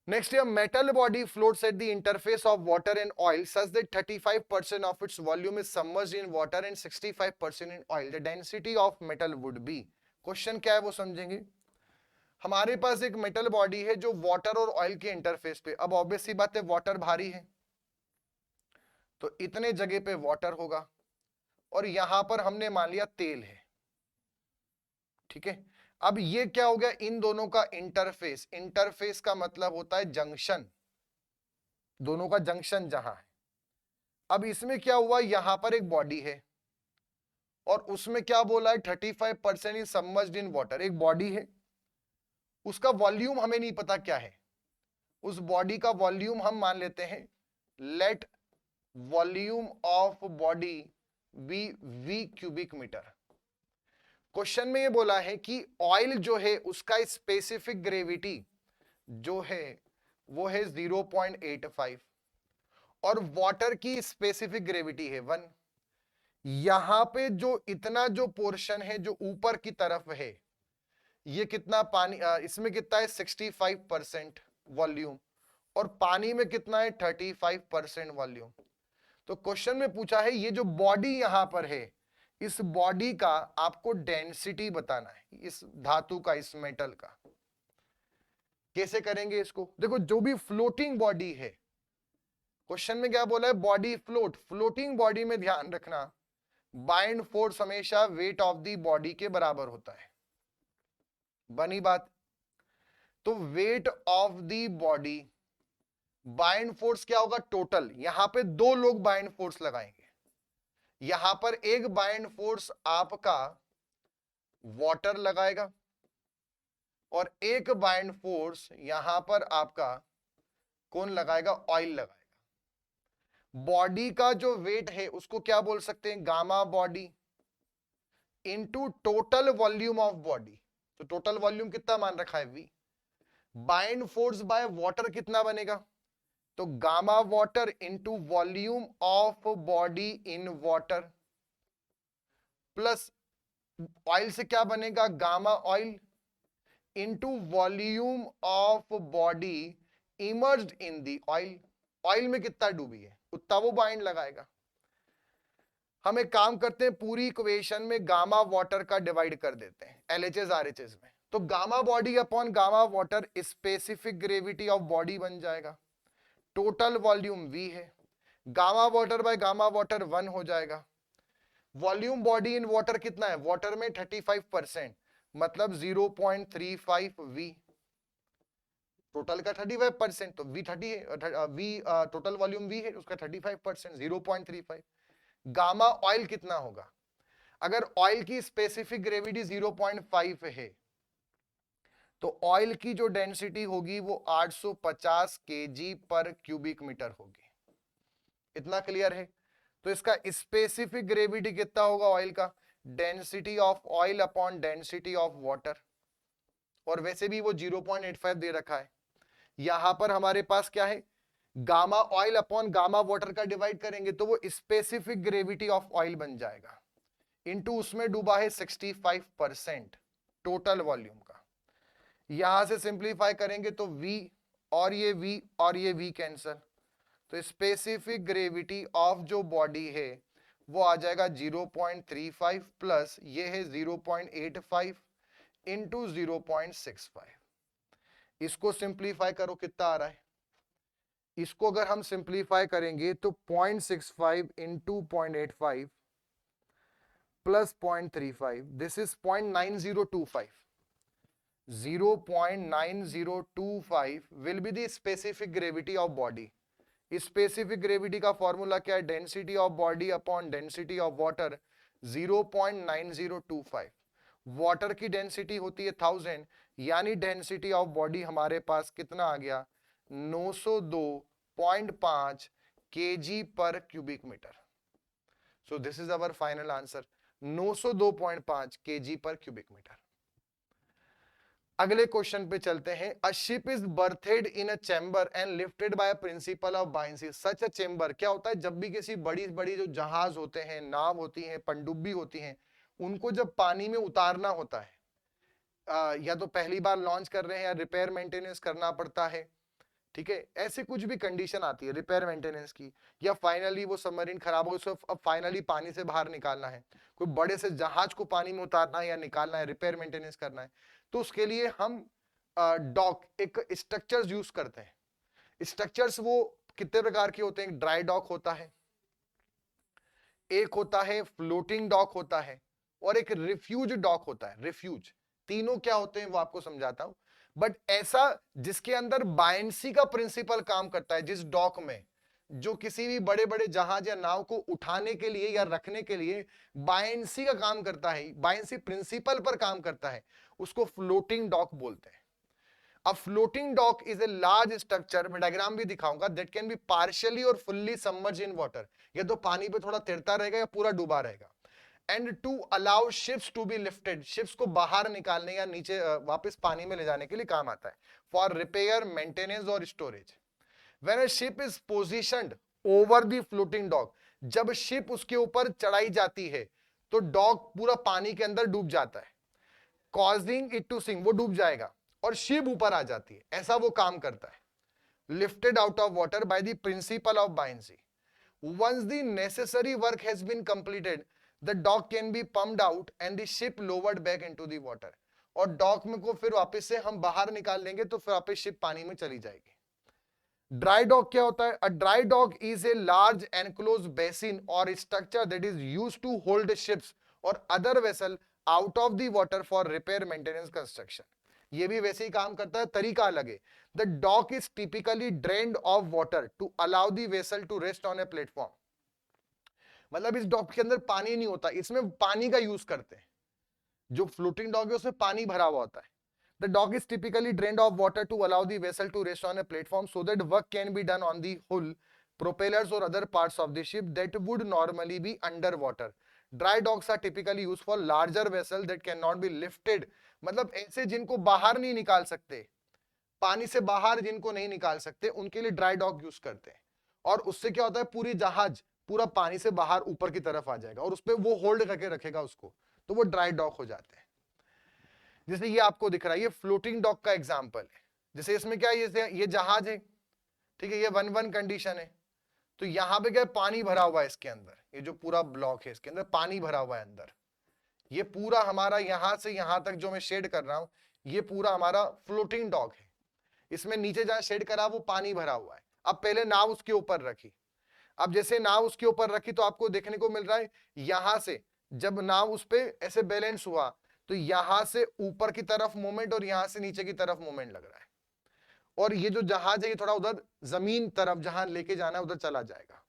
Next, a metal body floats at the interface of water and oil such that 35% of its volume is submerged in water and 65% in oil. The density of metal would be. Question क्या है वो समझेंगे। हमारे पास एक metal body है जो water और oil के इंटरफेस पे, अब ऑब्वियस सी बात है वाटर भारी है तो इतने जगह पे वाटर होगा, और यहां पर हमने मान लिया तेल है। ठीक है, अब ये क्या हो गया, इन दोनों का इंटरफेस, इंटरफेस का मतलब होता है जंक्शन, दोनों का जंक्शन जहां है। अब इसमें क्या हुआ, यहां पर एक बॉडी है और उसमें क्या बोला है 35% इज सबमर्ज्ड इन वाटर। एक बॉडी है, उसका वॉल्यूम हमें नहीं पता क्या है, उस बॉडी का वॉल्यूम हम मान लेते हैं let volume of body be V cubic metre. Question में ये बोला है कि ऑयल जो है उसका स्पेसिफिक ग्रेविटी जो है वो है 0.85 और वाटर की स्पेसिफिक ग्रेविटी है 1। यहां पे जो इतना जो पोर्शन है जो ऊपर की तरफ है ये कितना पानी, इसमें कितना है 65% वॉल्यूम और पानी में कितना है 35% वॉल्यूम। तो क्वेश्चन में पूछा है ये जो बॉडी यहां पर है इस बॉडी का आपको डेंसिटी बताना है, इस धातु का, इस मेटल का। कैसे करेंगे इसको, देखो जो भी फ्लोटिंग बॉडी है, क्वेश्चन में क्या बोला है बॉडी फ्लोट, फ्लोटिंग बॉडी में ध्यान रखना बाइंड फोर्स हमेशा वेट ऑफ द बॉडी के बराबर होता है, बनी बात। तो wait of the body, bind force क्या होगा टोटल, यहां पे दो लोग बाइंड फोर्स लगाएंगे, यहां पर एक बाइंड फोर्स आपका वाटर लगाएगा और एक बाइंड फोर्स यहां पर आपका कौन लगाएगा, ऑयल लगाएगा। बॉडी का जो वेट है उसको क्या बोल सकते हैं, gamma body into total volume of body. तो टोटल वॉल्यूम कितना मान रखा है V। Bind force by water कितना बनेगा, तो gamma water into volume of body in water plus oil से क्या बनेगा, gamma oil into volume of body emerged in the oil. Oil में कितना डूबी है उतना वो बाइंड लगाएगा। हम एक काम करते हैं, पूरी इक्वेशन में गामा वाटर का डिवाइड कर देते हैं LHS RHS में, तो gamma body upon gamma water specific gravity of body बन जाएगा। टोटल वॉल्यूम V है, gamma water by gamma water 1 हो जाएगा। वॉल्यूम बॉडी इन वाटर कितना है, वाटर में 35%, मतलब 0.35 V। टोटल का 35%, तो V 30 है, V टोटल वॉल्यूम V है, उसका 35%, 0.35। गामा ऑयल कितना होगा, अगर ऑयल की स्पेसिफिक ग्रेविटी 0.5 है तो ऑयल की जो डेंसिटी होगी वो 850 kg पर क्यूबिक मीटर होगी। इतना क्लियर है। तो इसका स्पेसिफिक ग्रेविटी कितना होगा ऑयल का, density of oil upon density of water, और वैसे भी वो 0.85 दे रखा है। यहां पर हमारे पास क्या है, gamma oil upon gamma water का डिवाइड करेंगे तो वो स्पेसिफिक ग्रेविटी ऑफ ऑयल बन जाएगा, इनटू उसमें डूबा है 65% टोटल वॉल्यूम का। यहां से सिंप्लीफाई करेंगे तो V और ये V और ये V कैंसल, तो स्पेसिफिक ग्रेविटी ऑफ जो बॉडी है वो आ जाएगा 0.35 प्लस ये है 0.85 इंटू 0.65। इसको सिंप्लीफाई करो कितना आ रहा है, इसको अगर हम सिंप्लीफाई करेंगे तो 0.65 into 0.85 plus 0.35, this is 0.9025। 0.9025 will be the specific gravity of body। Specific gravity का फॉर्मूला क्या है, density of body upon density of water 0.9025। Water की डेंसिटी होती है 1000, यानी डेंसिटी ऑफ बॉडी हमारे पास कितना आ गया, 902.5 kg per cubic metre. So this is our final answer, 902.5 kg per cubic metre. अगले क्वेश्चन पे चलते हैं। A ship is berthed in a chamber and lifted by principle of buoyancy. Such a chamber क्या होता है, जब भी किसी बड़ी बड़ी जो जहाज होते हैं, नाव होती हैं, पनडुब्बी होती हैं, उनको जब पानी में उतारना होता है, या तो पहली बार लॉन्च कर रहे हैं या रिपेयर मेंटेनेंस करना पड़ता है, ठीक है, ऐसे कुछ भी कंडीशन आती है रिपेयर मेंटेनेंस की, या फाइनली वो सबमरीन खराब हो उसको अब फाइनली पानी से बाहर निकालना है, कोई बड़े से जहाज को पानी में उतारना है या निकालना है, रिपेयर मेंटेनेंस करना है, तो उसके लिए हम डॉक एक स्ट्रक्चर्स यूज करते हैं। स्ट्रक्चर्स वो कितने प्रकार के होते हैं, ड्राई डॉक होता है, एक होता है फ्लोटिंग डॉक होता है, और एक रिफ्यूज डॉक होता है। रिफ्यूज तीनों क्या होते हैं वो आपको समझाता हूं, बट ऐसा जिसके अंदर बायंसी का प्रिंसिपल काम करता है, जिस डॉक में जो किसी भी बड़े बड़े जहाज या नाव को उठाने के लिए या रखने के लिए बायंसी का काम करता है, बायंसी प्रिंसिपल पर काम करता है, उसको फ्लोटिंग डॉक बोलते हैं। अब floating dock is a large structure, मैं डायग्राम भी दिखाऊंगा, दैट कैन बी पार्शियली और फुल्ली सबमर्ज इन वाटर, या तो पानी पे थोड़ा तैरता रहेगा या पूरा डूबा रहेगा। And to allow ships to be lifted, ships को बाहर निकालने या नीचे वापस पानी में ले जाने के लिए काम आता है, फॉर रिपेयर मेंटेनेंस और storage. When a ship is positioned over the floating dock, जब शिप उसके ऊपर चढ़ाई जाती है तो डॉक पूरा पानी के अंदर डूब जाता है, कॉजिंग इट टू सिंक, वो डूब जाएगा और शिप ऊपर आ जाती है, ऐसा वो काम करता है। Lifted out of water by the principle of buoyancy. Once the necessary work has been completed, the dock can be pumped out and the ship lowered back into the water, और dock में को फिर वापस से हम बाहर निकाल लेंगे तो फिर वापस शिप पानी में चली जाएगी। ड्राई डॉक क्या होता है, a dry dock is a large enclose basin or structure that is used to hold ships or other vessel out of the water for repair maintenance construction. ये भी वैसे ही काम करता है, तरीका अलग है। The dock is typically drained of water to allow the vessel to rest on a platform, मतलब इस डॉक के अंदर पानी नहीं होता, इसमें पानी का यूज करते हैं। जो फ्लोटिंग डॉक है उसमें पानी भरा हुआ होता है। The dock is typically drained of water to allow the vessel to rest on a platform so that work can be done on the hull, propellers or other parts of the ship that would normally be under water. Dry docks are typically use for larger vessel that can not be lifted, मतलब ऐसे जिनको बाहर नहीं निकाल सकते, पानी से बाहर जिनको नहीं निकाल सकते, उनके लिए ड्राई डॉक यूज करते हैं। और उससे क्या होता है, पूरी जहाज पूरा पानी से बाहर ऊपर की तरफ आ जाएगा और उस पर वो होल्ड करके रखेगा उसको, तो वो ड्राई डॉक हो जाते हैं। जैसे ये आपको दिख रहा है, ये फ्लोटिंग डॉक का एग्जाम्पल है। जैसे इसमें क्या है, ये जहाज है, ठीक है, ये 1-1 कंडीशन है, तो यहां पे क्या है, पानी भरा हुआ है इसके अंदर, ये जो पूरा ब्लॉक है इसके अंदर पानी भरा हुआ है अंदर। ये पूरा हमारा यहां से यहां तक जो मैं शेड कर रहा हूं, ये पूरा हमारा फ्लोटिंग डॉक है। इसमें नीचे जहां शेड करा वो पानी भरा हुआ है। अब पहले नाव उसके ऊपर रखी, अब जैसे नाव उसके ऊपर रखी तो आपको देखने को मिल रहा है, यहां से जब नाव उस पे ऐसे बैलेंस हुआ तो यहां से ऊपर की तरफ मूवमेंट और यहां से नीचे की तरफ मूवमेंट लग रहा है, और ये जो जहाज है ये थोड़ा उधर जमीन तरफ जहां लेके जाना है उधर चला जाएगा,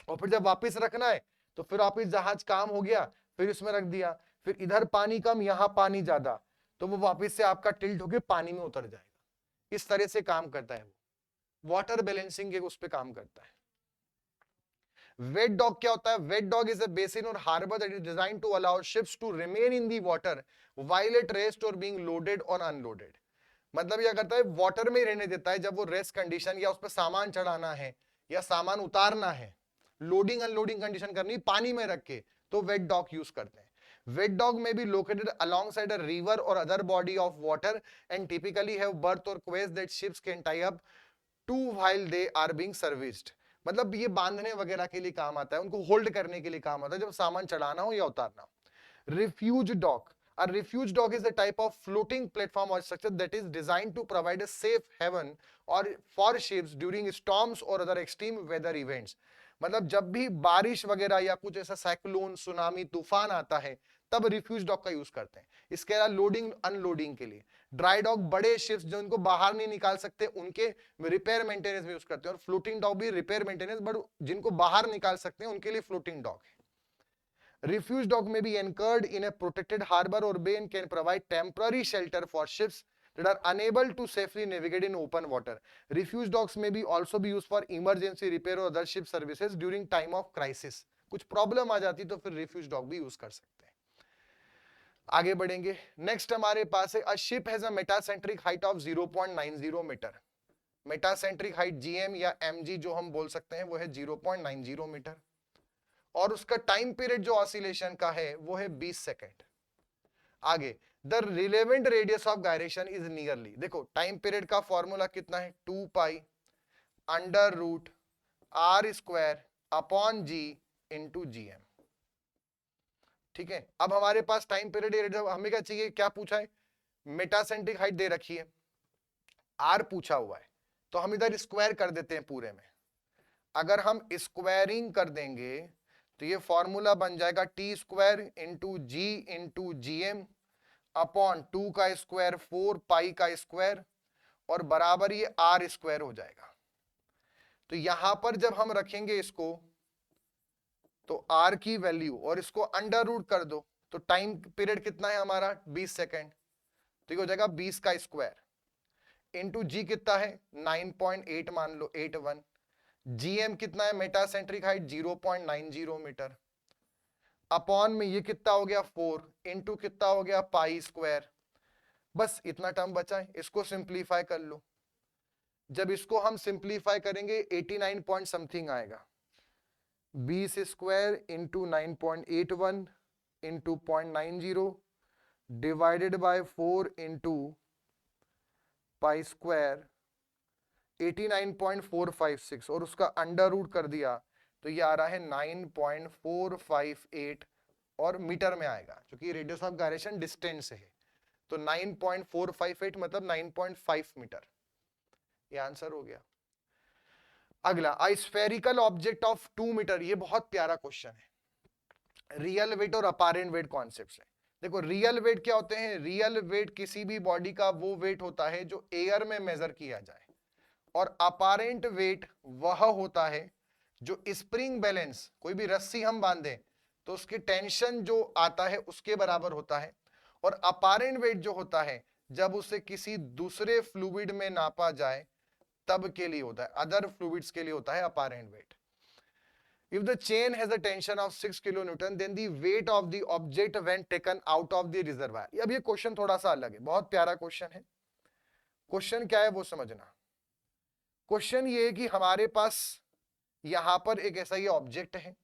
और फिर जब वापस रखना है तो फिर वापस जहाज काम हो गया, फिर इसमें रख दिया, फिर इधर पानी कम यहां पानी ज्यादा, तो वो वापस से आपका टिल्ट होके पानी में उतर जाएगा। इस तरह से काम करता है वो, वाटर बैलेंसिंग के उस पे काम करता है। वेट डॉग क्या होता है, wet dock is a basin or harbour that is designed to allow ships to remain in the water while at rest or being loaded or unloaded. मतलब यह करता है, वाटर में रहने देता है जब वो रेस्ट कंडीशन या उस पर सामान चढ़ाना है या सामान उतारना है, लोडिंग अनलोडिंग कंडीशन करनी पानी में रख के, तो वेट डॉग यूज करते हैं। वेट डॉग में be located alongside a river or other body of water and typically have berth or quays that ships can tie up to while they are being serviced। मतलब ये बांधने वगैरह के लिए काम आता है, उनको होल्ड करने के लिए काम आता है जब सामान चढ़ाना हो या उतारना हो। Refuge dock, a refuge dock is a type of floating platform or structure that is designed to provide a safe haven or for ships during storms or other extreme weather events। मतलब जब भी बारिश वगैरह या कुछ ऐसा cyclone tsunami तूफान आता है तब रिफ्यूज डॉक का यूज करते हैं। इसके अलावा लोडिंग अनलोडिंग के लिए ड्राई डॉक, बड़े शिप्स जो इनको बाहर नहीं निकाल सकते उनके रिपेयर मेंटेनेंस में यूज करते हैं, और फ्लोटिंग डॉक भी रिपेयर मेंटेनेंस, बट जिनको बाहर निकाल सकते हैं उनके लिए फ्लोटिंग डॉक है। Refuge dock may be anchored in a protected harbor or bay and can provide temporary shelter for ships that are unable to safely navigate in open water। Refuge docks may be also be used for emergency repair or other ship services during time of crisis। कुछ problem आ जाती तो फिर refuse dock भी use कर सकते हैं। आगे बढ़ेंगे, नेक्स्ट हमारे पास है, a ship has a metacentric height of 0.90 metre. Metacentric height GM या एमजी जो हम बोल सकते हैं वो है 0.90 मीटर, और उसका टाइम पीरियड जो ऑसिलेशन का है वो है 20 सेकेंड। आगे, the relevant radius of gyration is nearly, देखो टाइम पीरियड का फॉर्मूला कितना है, 2 pi under root are square upon G into GM. ठीक है, अब हमारे पास टाइम पीरियड, हमें क्या चाहिए, क्या पूछा है, मेटासेंट्रिक हाइट दे रखी है, आर पूछा हुआ है, तो हम इधर स्क्वायर कर देते हैं पूरे में। अगर हम स्क्वायरिंग कर देंगे तो ये फॉर्मूला बन जाएगा टी स्क्वायर इंटू जी इंटू जी एम अपॉन 2 का स्क्वायर 4 पाई का स्क्वायर और बराबर ये आर स्क्वायर हो जाएगा। तो यहां पर जब हम रखेंगे इसको तो आर की वैल्यू और इसको अंडर रूट कर दो, तो टाइम पीरियड कितना है हमारा 20 सेकेंड, तो ये हो जाएगा 20 का स्क्वायर इंटू जी कितना है 9.8 मान लो 81, जीएम कितना है मेटासेंट्रिक हाइट 0.90 मीटर, अपॉन में ये कितना हो गया 4 इंटू कितना हो गया पाई स्क्वायर। बस इतना टर्म बचा है, इसको सिंप्लीफाई कर लो। जब इसको हम सिंप्लीफाई करेंगे 89 पॉइंट समथिंग आएगा, 20 square into 9.81 into 0.90 divided by 4 into pi square 89.456 और उसका अंडर रूट कर दिया तो ये आ रहा है 9.458 और मीटर में आएगा क्योंकि रेडियस ऑफ गायरेशन डिस्टेंस से है, तो 9.458 मतलब 9.5 मीटर, ये आंसर हो गया। अगला, a spherical object of 2 metre, ये बहुत प्यारा क्वेश्चन है। रियल वेट और अपारेंट वेट कॉन्सेप्ट है। देखो रियल वेट क्या होते हैं, रियल वेट किसी भी बॉडी का वो वेट होता है जो एयर में मेजर किया जाए, और अपारेंट वेट वह होता है जो स्प्रिंग बैलेंस, कोई भी रस्सी हम बांधे तो उसकी टेंशन जो आता है उसके बराबर होता है, और अपारेंट वेट जो होता है जब उसे किसी दूसरे फ्लूइड में नापा जाए तब के लिए होता है, अदर फ्लूइड्स के लिए होता है apparent weight. If the chain has a tension of 6 kilonewton, then the weight of the object when taken out of the reservoir. अब ये क्वेश्चन थोड़ा सा अलग है, बहुत प्यारा क्वेश्चन है. क्वेश्चन क्या है वो समझना. क्वेश्चन ये है कि हमारे पास यहां पर एक ऐसा ये ऑब्जेक्ट है,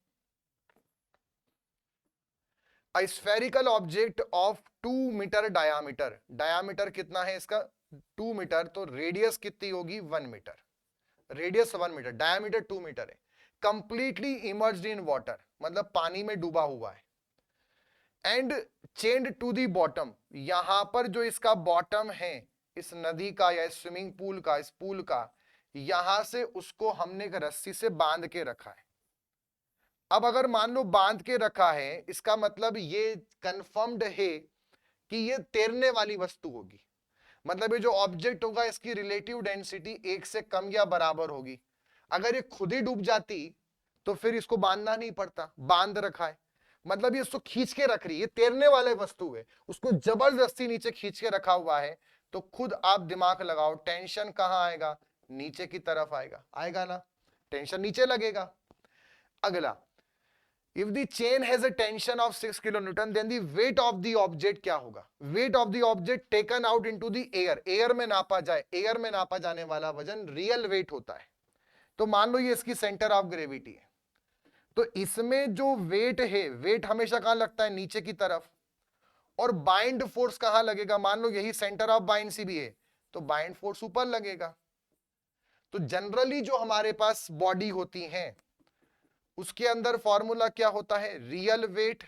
a spherical object of 2 metre diameter. Diameter कितना है इसका? 2 मीटर. तो रेडियस कितनी होगी? 1 metre. Radius 1 metre, diameter 2 metre है. कंप्लीटली इमर्ज्ड इन वाटर, मतलब पानी में डूबा हुआ है. And chained to the bottom, यहां पर जो इसका बॉटम है इस नदी का या इस स्विमिंग पूल का, इस पूल का, यहां से उसको हमने एक रस्सी से बांध के रखा है. अब अगर मान लो बांध के रखा है, इसका मतलब ये कंफर्म्ड है कि ये तैरने वाली वस्तु होगी. मतलब ये जो ऑब्जेक्ट होगा इसकी रिलेटिव डेंसिटी 1 से कम या बराबर होगी. अगर ये खुद ही डूब जाती तो फिर इसको बांधना नहीं पड़ता, बांध रखा है. मतलब ये उसको खींच के रख रही है, ये तैरने वाले वस्तु है, उसको जबरदस्ती नीचे खींच के रखा हुआ है. तो खुद आप दिमाग लगाओ, टेंशन कहां आएगा? नीचे की तरफ आएगा. आएगा ना? टेंशन नीचे लगेगा. अगला, if the chain has a tension of 6 kilonewton, then the weight of the object क्या होगा? weight of the object taken out into the air. Air में नापा जाए, एयर में नापा जाने वाला वजन रियल वेट होता है. तो मान लो ये इसकी सेंटर ऑफ ग्रेविटी है, तो इसमें जो वेट है, वेट हमेशा कहां लगता है? नीचे की तरफ. और बाइंड फोर्स कहां लगेगा? मान लो यही सेंटर ऑफ बाइंड भी है, तो बाइंड फोर्स ऊपर लगेगा. तो जनरली जो हमारे पास बॉडी होती है उसके अंदर फॉर्मूला क्या होता है? रियल वेट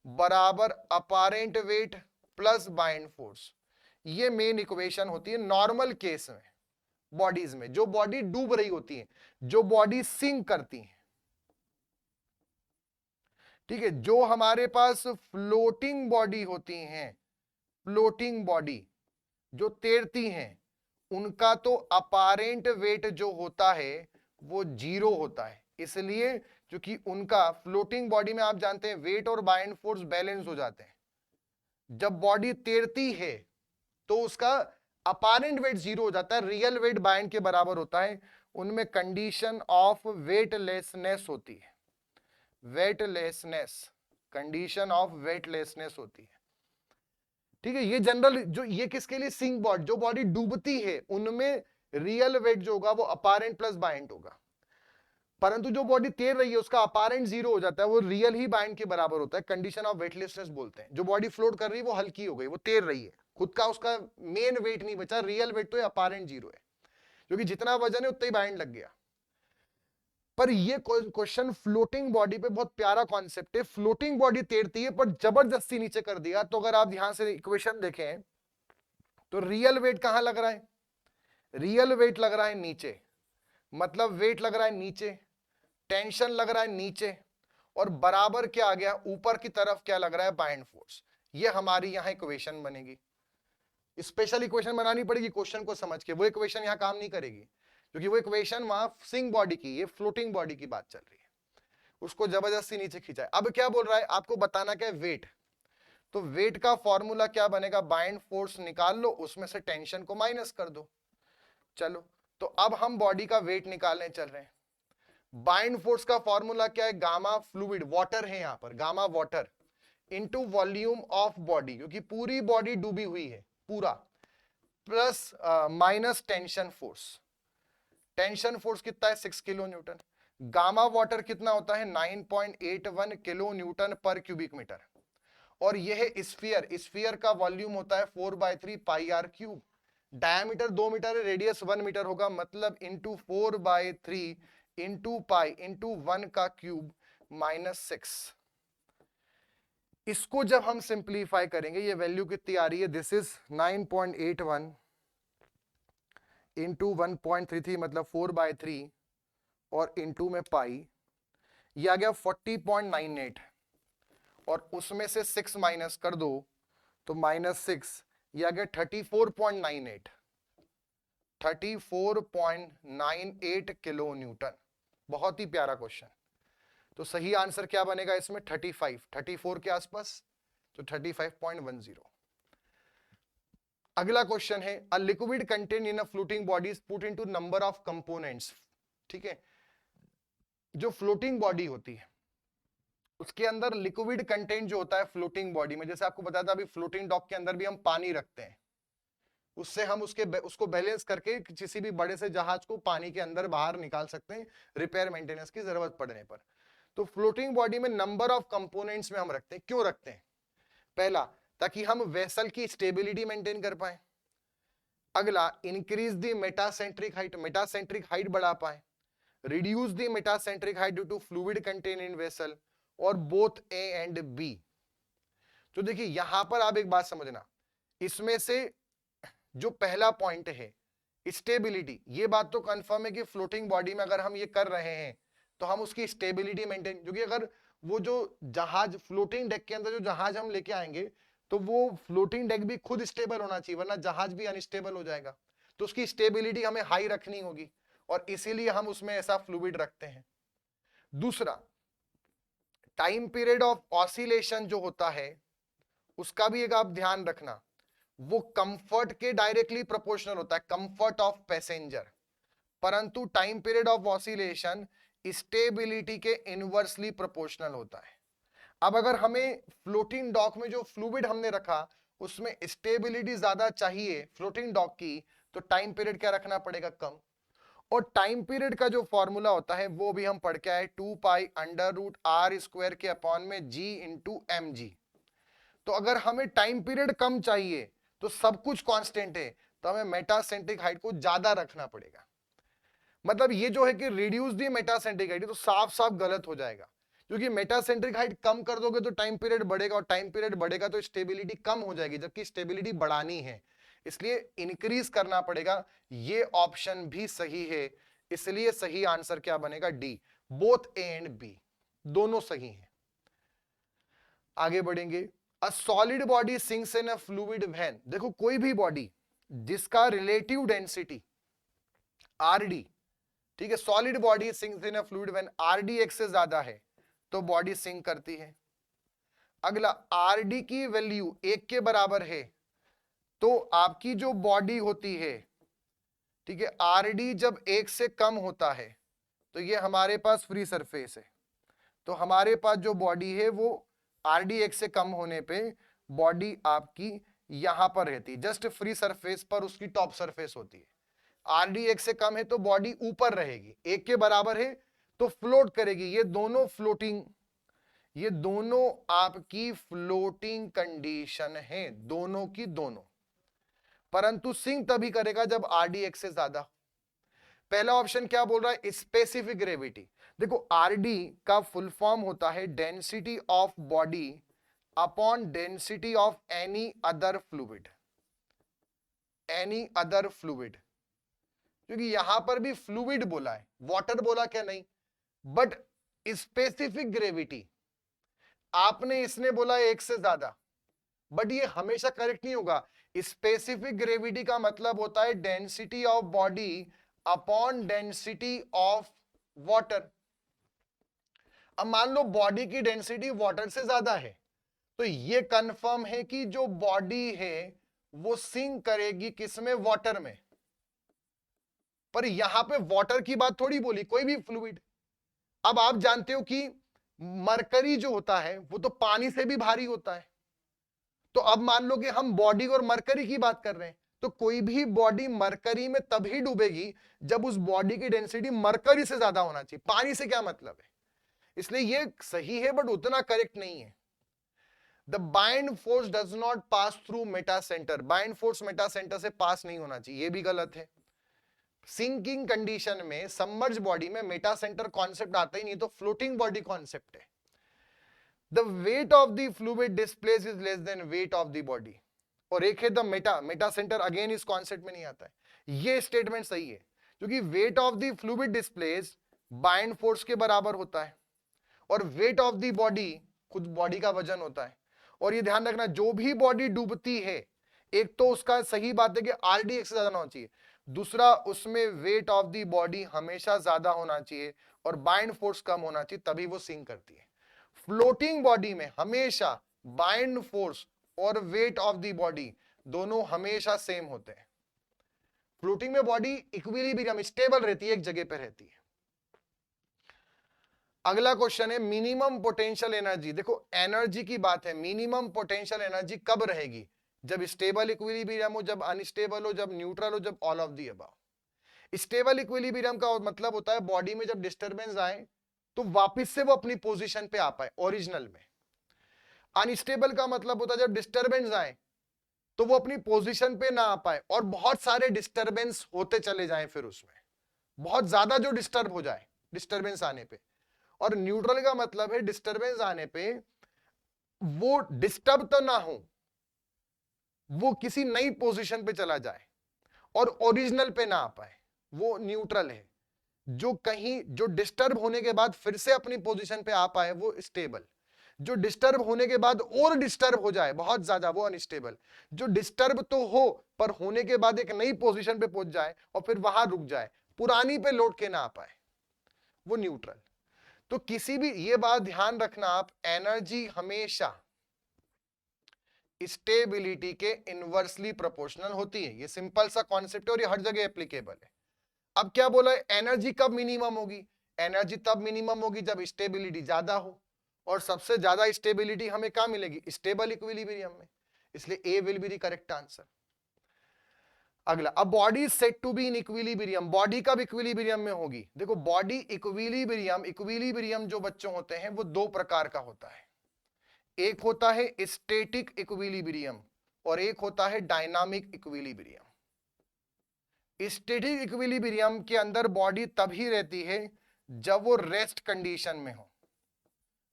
बराबर apparent weight plus bind force. ये मेन इक्वेशन होती है नॉर्मल केस में, बॉडीज में, जो बॉडी डूब रही होती है, जो बॉडी सिंक करती है. ठीक है, जो हमारे पास फ्लोटिंग बॉडी होती हैं, फ्लोटिंग बॉडी जो तैरती हैं, उनका तो अपारेंट वेट जो होता है वो 0 होता है. इसलिए क्योंकि उनका फ्लोटिंग बॉडी में आप जानते हैं वेट और बाइंड फोर्स बैलेंस हो जाते हैं. जब बॉडी तैरती है तो उसका अपारेंट वेट 0 हो जाता है, रियल वेट बाइंड के बराबर होता है. उनमें कंडीशन ऑफ वेटलेसनेस होती है, वेटलेसनेस, कंडीशन ऑफ वेटलेसनेस होती है. ठीक है, ये जनरल, जो ये किसके लिए? सिंक बॉडी, जो बॉडी डूबती है उनमें रियल वेट जो होगा वो अपारेंट प्लस बाइंड होगा. परंतु जो बॉडी तैर रही है उसका अपारेंट 0 हो जाता है, वो रियल ही बाइंड के बराबर होता है. कंडीशन ऑफ वेटलेसनेस बोलते हैं. जो बॉडी फ्लोट कर रही है वो हल्की हो गई, वो तैर रही है, खुद का उसका मेन वेट नहीं बचा, रियल वेट तो अपारेंट 0 है, क्योंकि जितना वजन है उतना ही बाइंड लग गया. पर ये क्वेश्चन फ्लोटिंग बॉडी पे बहुत प्यारा कॉन्सेप्ट है. फ्लोटिंग बॉडी तैरती है पर जबरदस्ती नीचे कर दिया. तो अगर आप ध्यान से इक्वेशन देखें तो रियल वेट कहां लग रहा है? रियल वेट लग रहा है नीचे, मतलब वेट लग रहा है नीचे, टेंशन लग रहा है नीचे, और बराबर क्या आ गया? ऊपर की तरफ क्या लग रहा है? Buoyant force. ये हमारी यहां इक्वेशन बनेगी. स्पेशल इक्वेशन बनानी पड़ेगी क्वेश्चन को समझ के, वो इक्वेशन यहां काम नहीं करेगी, क्योंकि वो इक्वेशन वहां सिंक बॉडी की, ये फ्लोटिंग बॉडी की बात चल रही है. उसको जबरदस्ती नीचे खींचा है. अब क्या बोल रहा है? आपको बताना क्या है? वेट. तो वेट का फॉर्मूला क्या बनेगा? बाइंड फोर्स निकाल लो, उसमें से टेंशन को माइनस कर दो. चलो, तो अब हम बॉडी का वेट निकालने चल रहे हैं. बाइंड फोर्स का फॉर्मूला क्या है? गामा फ्लूइड, वाटर है यहां पर, gamma water into volume of body, क्योंकि पूरी बॉडी डूबी हुई है पूरा, plus minus tension force. Tension force कितना है? 6 किलो न्यूटन. गामा वाटर कितना होता है? 9.81 किलो न्यूटन पर क्यूबिक मीटर. और यह है स्फीयर, स्फीयर का वॉल्यूम होता है 4/3 पाई आर क्यूब. डायमीटर 2 मीटर है, रेडियस 1 मीटर होगा, मतलब इंटू 4/3 इंटू पाई इंटू 1 का क्यूब -6. इसको जब हम सिंप्लीफाई करेंगे, ये वैल्यू कितनी आ रही है? दिस इज 9.81 इंटू 1.33, मतलब 4/3, और इंटू में पाई, ये आ गया 40.98, और उसमें से 6 माइनस कर दो तो -6, ये आ गया 34.98, 34.98 किलो न्यूटन. बहुत ही प्यारा क्वेश्चन. तो सही आंसर क्या बनेगा इसमें? 35, 34 के आसपास, तो 35.10. अगला क्वेश्चन है, a liquid contain in a floating body is put into number of components. ठीक है, जो फ्लोटिंग बॉडी होती है उसके अंदर लिक्विड कंटेंट जो होता है फ्लोटिंग बॉडी में, जैसे आपको बताया था अभी फ्लोटिंग डॉक के अंदर भी हम पानी रखते हैं, उससे हम उसको बैलेंस करके किसी भी बड़े से जहाज को पानी के अंदर बाहर निकाल सकते हैं रिपेयर मेंटेनेंस की जरूरत पड़ने पर। तो फ्लोटिंग बॉडी में नंबर ऑफ कंपोनेंट्स में हम रखते हैं। क्यों रखते हैं? पहला, ताकि हम वेसल की स्टेबिलिटी मेंटेन कर पाए। अगला, increase the metacentric height, metacentric height बढ़ा पाए। Reduce the metacentric height due to fluid content in vessel, और बोथ ए एंड बी। तो देखिए यहां पर आप एक बात समझना, इसमें से जो पहला पॉइंट है स्टेबिलिटी, ये बात तो कंफर्म है कि फ्लोटिंग बॉडी में अगर हम ये कर रहे हैं तो हम उसकी स्टेबिलिटी मेंटेन, क्योंकि अगर वो जो जहाज फ्लोटिंग डेक के अंदर जो जहाज हम लेके आएंगे तो वो फ्लोटिंग डेक भी खुद स्टेबल होना चाहिए, वरना जहाज भी अनस्टेबल हो जाएगा। तो उसकी स्टेबिलिटी हमें हाई रखनी होगी और इसीलिए हम उसमें ऐसा फ्लूइड रखते हैं। दूसरा, टाइम पीरियड ऑफ ऑसिलेशन जो होता है उसका भी एक आप ध्यान रखना, वो कंफर्ट के डायरेक्टली प्रोपोर्शनल होता है, कंफर्ट ऑफ पैसेंजर, परंतु time period of oscillation stability के इनवर्सली प्रोपोर्शनल होता है। अब अगर हमें फ्लोटिंग डॉक में जो फ्लूइड हमने रखा उसमें स्टेबिलिटी ज्यादा चाहिए फ्लोटिंग डॉक की, तो टाइम पीरियड क्या रखना पड़ेगा? कम। और टाइम पीरियड का जो फॉर्मूला होता है वो भी हम पढ़ के आए, 2 pi under root are square के अपॉन में जी इंटू एम जी। तो अगर हमें टाइम पीरियड कम चाहिए तो सब कुछ कांस्टेंट है, तो हमें मेटासेंट्रिक हाइट को ज्यादा रखना पड़ेगा। मतलब ये जो है कि रिड्यूस दी मेटासेंट्रिक हाइट, तो साफ साफ गलत हो जाएगा, क्योंकि मेटासेंट्रिक हाइट कम कर दोगे तो टाइम पीरियड बढ़ेगा, और टाइम पीरियड बढ़ेगा तो स्टेबिलिटी कम हो जाएगी, जबकि स्टेबिलिटी बढ़ानी है, इसलिए इंक्रीज करना पड़ेगा। ये ऑप्शन भी सही है, इसलिए सही आंसर क्या बनेगा? D, both A and B, दोनों सही हैं। आगे बढ़ेंगे। A solid body sinks in a fluid when, देखो कोई भी बॉडी जिसका रिलेटिव डेंसिटी आरडी, ठीक है, solid body sinks in a fluid when RD एक से ज्यादा है तो बॉडी सिंक करती है। अगला, आरडी की वैल्यू एक के बराबर है तो आपकी जो बॉडी होती है, ठीक है, आरडी जब एक से कम होता है तो ये हमारे पास फ्री सरफेस है, तो हमारे पास जो बॉडी है वो आरडी एक से कम होने पे बॉडी आपकी यहां पर रहती है, जस्ट फ्री सरफेस पर उसकी टॉप सरफेस होती है। आरडी एक से कम है तो बॉडी ऊपर रहेगी, एक के बराबर है तो फ्लोट करेगी। ये दोनों फ्लोटिंग, ये दोनों आपकी फ्लोटिंग कंडीशन है, दोनों की दोनों, परंतु सिंक तभी करेगा जब आरडी एक से ज्यादा। पहला ऑप्शन क्या बोल रहा है? Specific gravity. देखो आरडी का फुल फॉर्म होता है density of body upon density of any other fluid, any other fluid, क्योंकि यहां पर भी फ्लूइड बोला है, वाटर बोला क्या? नहीं। बट स्पेसिफिक ग्रेविटी आपने इसने बोला एक से ज्यादा, बट ये हमेशा करेक्ट नहीं होगा। स्पेसिफिक ग्रेविटी का मतलब होता है density of body upon density of water. अब मान लो बॉडी की डेंसिटी वाटर से ज्यादा है, तो ये कंफर्म है कि जो बॉडी है वो सिंक करेगी किसमें? वाटर में। पर यहां पे वाटर की बात थोड़ी बोली, कोई भी फ्लूइड। अब आप जानते हो कि मरकरी जो होता है वो तो पानी से भी भारी होता है, तो अब मान लो कि हम बॉडी और मरकरी की बात कर रहे हैं, तो कोई भी बॉडी मरकरी में तभी डूबेगी जब उस बॉडी की डेंसिटी मरकरी से ज्यादा होना चाहिए, पानी से क्या मतलब है। इसलिए ये सही है बट उतना करेक्ट नहीं है। The bind force does not pass through Meta centre, bind force Meta centre से पास नहीं होना चाहिए, ये भी गलत है। सिंकिंग कंडीशन में सबमर्ज बॉडी में मेटा सेंटर कॉन्सेप्ट आता ही नहीं, तो फ्लोटिंग बॉडी कॉन्सेप्ट है। The weight of the fluid displace is less than wait of the body, और एक है द मेटा सेंटर, अगेन इस कॉन्सेप्ट में नहीं आता है। ये स्टेटमेंट सही है, क्योंकि wait of the fluid displace bind force के बराबर होता है, और वेट ऑफ द बॉडी खुद बॉडी का वजन होता है। और ये ध्यान रखना, जो भी बॉडी डूबती है, एक तो उसका सही बात है कि आरडी एक से ज्यादा होना चाहिए, दूसरा उसमें वेट ऑफ द बॉडी हमेशा ज्यादा होना चाहिए और बाइंड फोर्स कम होना चाहिए, तभी वो सिंक करती है। फ्लोटिंग बॉडी में हमेशा बाइंड फोर्स और वेट ऑफ द बॉडी दोनों हमेशा सेम होते हैं। फ्लोटिंग में बॉडी इक्विलिब्रियम स्टेबल रहती है, एक जगह पे रहती है। अगला क्वेश्चन है मिनिमम पोटेंशियल एनर्जी। देखो एनर्जी की बात है, मिनिमम पोटेंशियल एनर्जी कब रहेगी? जब स्टेबल इक्विलिब्रियम हो, जब अनस्टेबल हो, जब न्यूट्रल हो, जब all of the above. Stable equilibrium का मतलब होता है बॉडी में जब डिस्टरबेंस आए तो वापस से वो अपनी पोजीशन पे आ पाए ओरिजिनल में। अनस्टेबल का मतलब होता है जब डिस्टरबेंस आए तो वो अपनी पोजीशन पे ना आ पाए और बहुत सारे डिस्टरबेंस होते चले जाएं, फिर उसमें बहुत ज्यादा जो डिस्टर्ब हो जाए डिस्टरबेंस आने पे। और न्यूट्रल का मतलब है डिस्टरबेंस आने पे वो डिस्टर्ब तो ना हो, वो किसी नई पोजीशन पे चला जाए और ओरिजिनल पे ना आ पाए, वो न्यूट्रल है। जो कहीं जो डिस्टर्ब होने के बाद फिर से अपनी पोजीशन पे आ पाए वो स्टेबल। जो डिस्टर्ब होने के बाद और डिस्टर्ब हो जाए बहुत ज्यादा वो अनस्टेबल। जो डिस्टर्ब तो हो पर होने के बाद एक नई पोजीशन पे पहुंच जाए और फिर वहां रुक जाए, पुरानी पे लौट के ना आ पाए, वो न्यूट्रल। तो किसी भी, ये बात ध्यान रखना आप, एनर्जी हमेशा स्टेबिलिटी के इनवर्सली प्रोपोर्शनल होती है। ये सिंपल सा कॉन्सेप्ट है और ये हर जगह एप्लीकेबल है। अब क्या बोला है, एनर्जी कब मिनिमम होगी? एनर्जी तब मिनिमम होगी जब स्टेबिलिटी ज्यादा हो, और सबसे ज्यादा स्टेबिलिटी हमें कहां मिलेगी? स्टेबल इक्विलिब्रियम में। इसलिए A will be the correct answer. अगला, अब body is said to be in equilibrium. Body कब इक्विलिब्रियम में होगी? देखो बॉडी इक्विलिब्रियम, इक्विलिब्रियम जो बच्चों होते हैं वो दो प्रकार का होता है। एक होता है स्टैटिक इक्विलिब्रियम और एक होता है डायनामिक इक्विलिब्रियम। स्टैटिक इक्विलिब्रियम के अंदर बॉडी तभी रहती है जब वो रेस्ट कंडीशन में हो,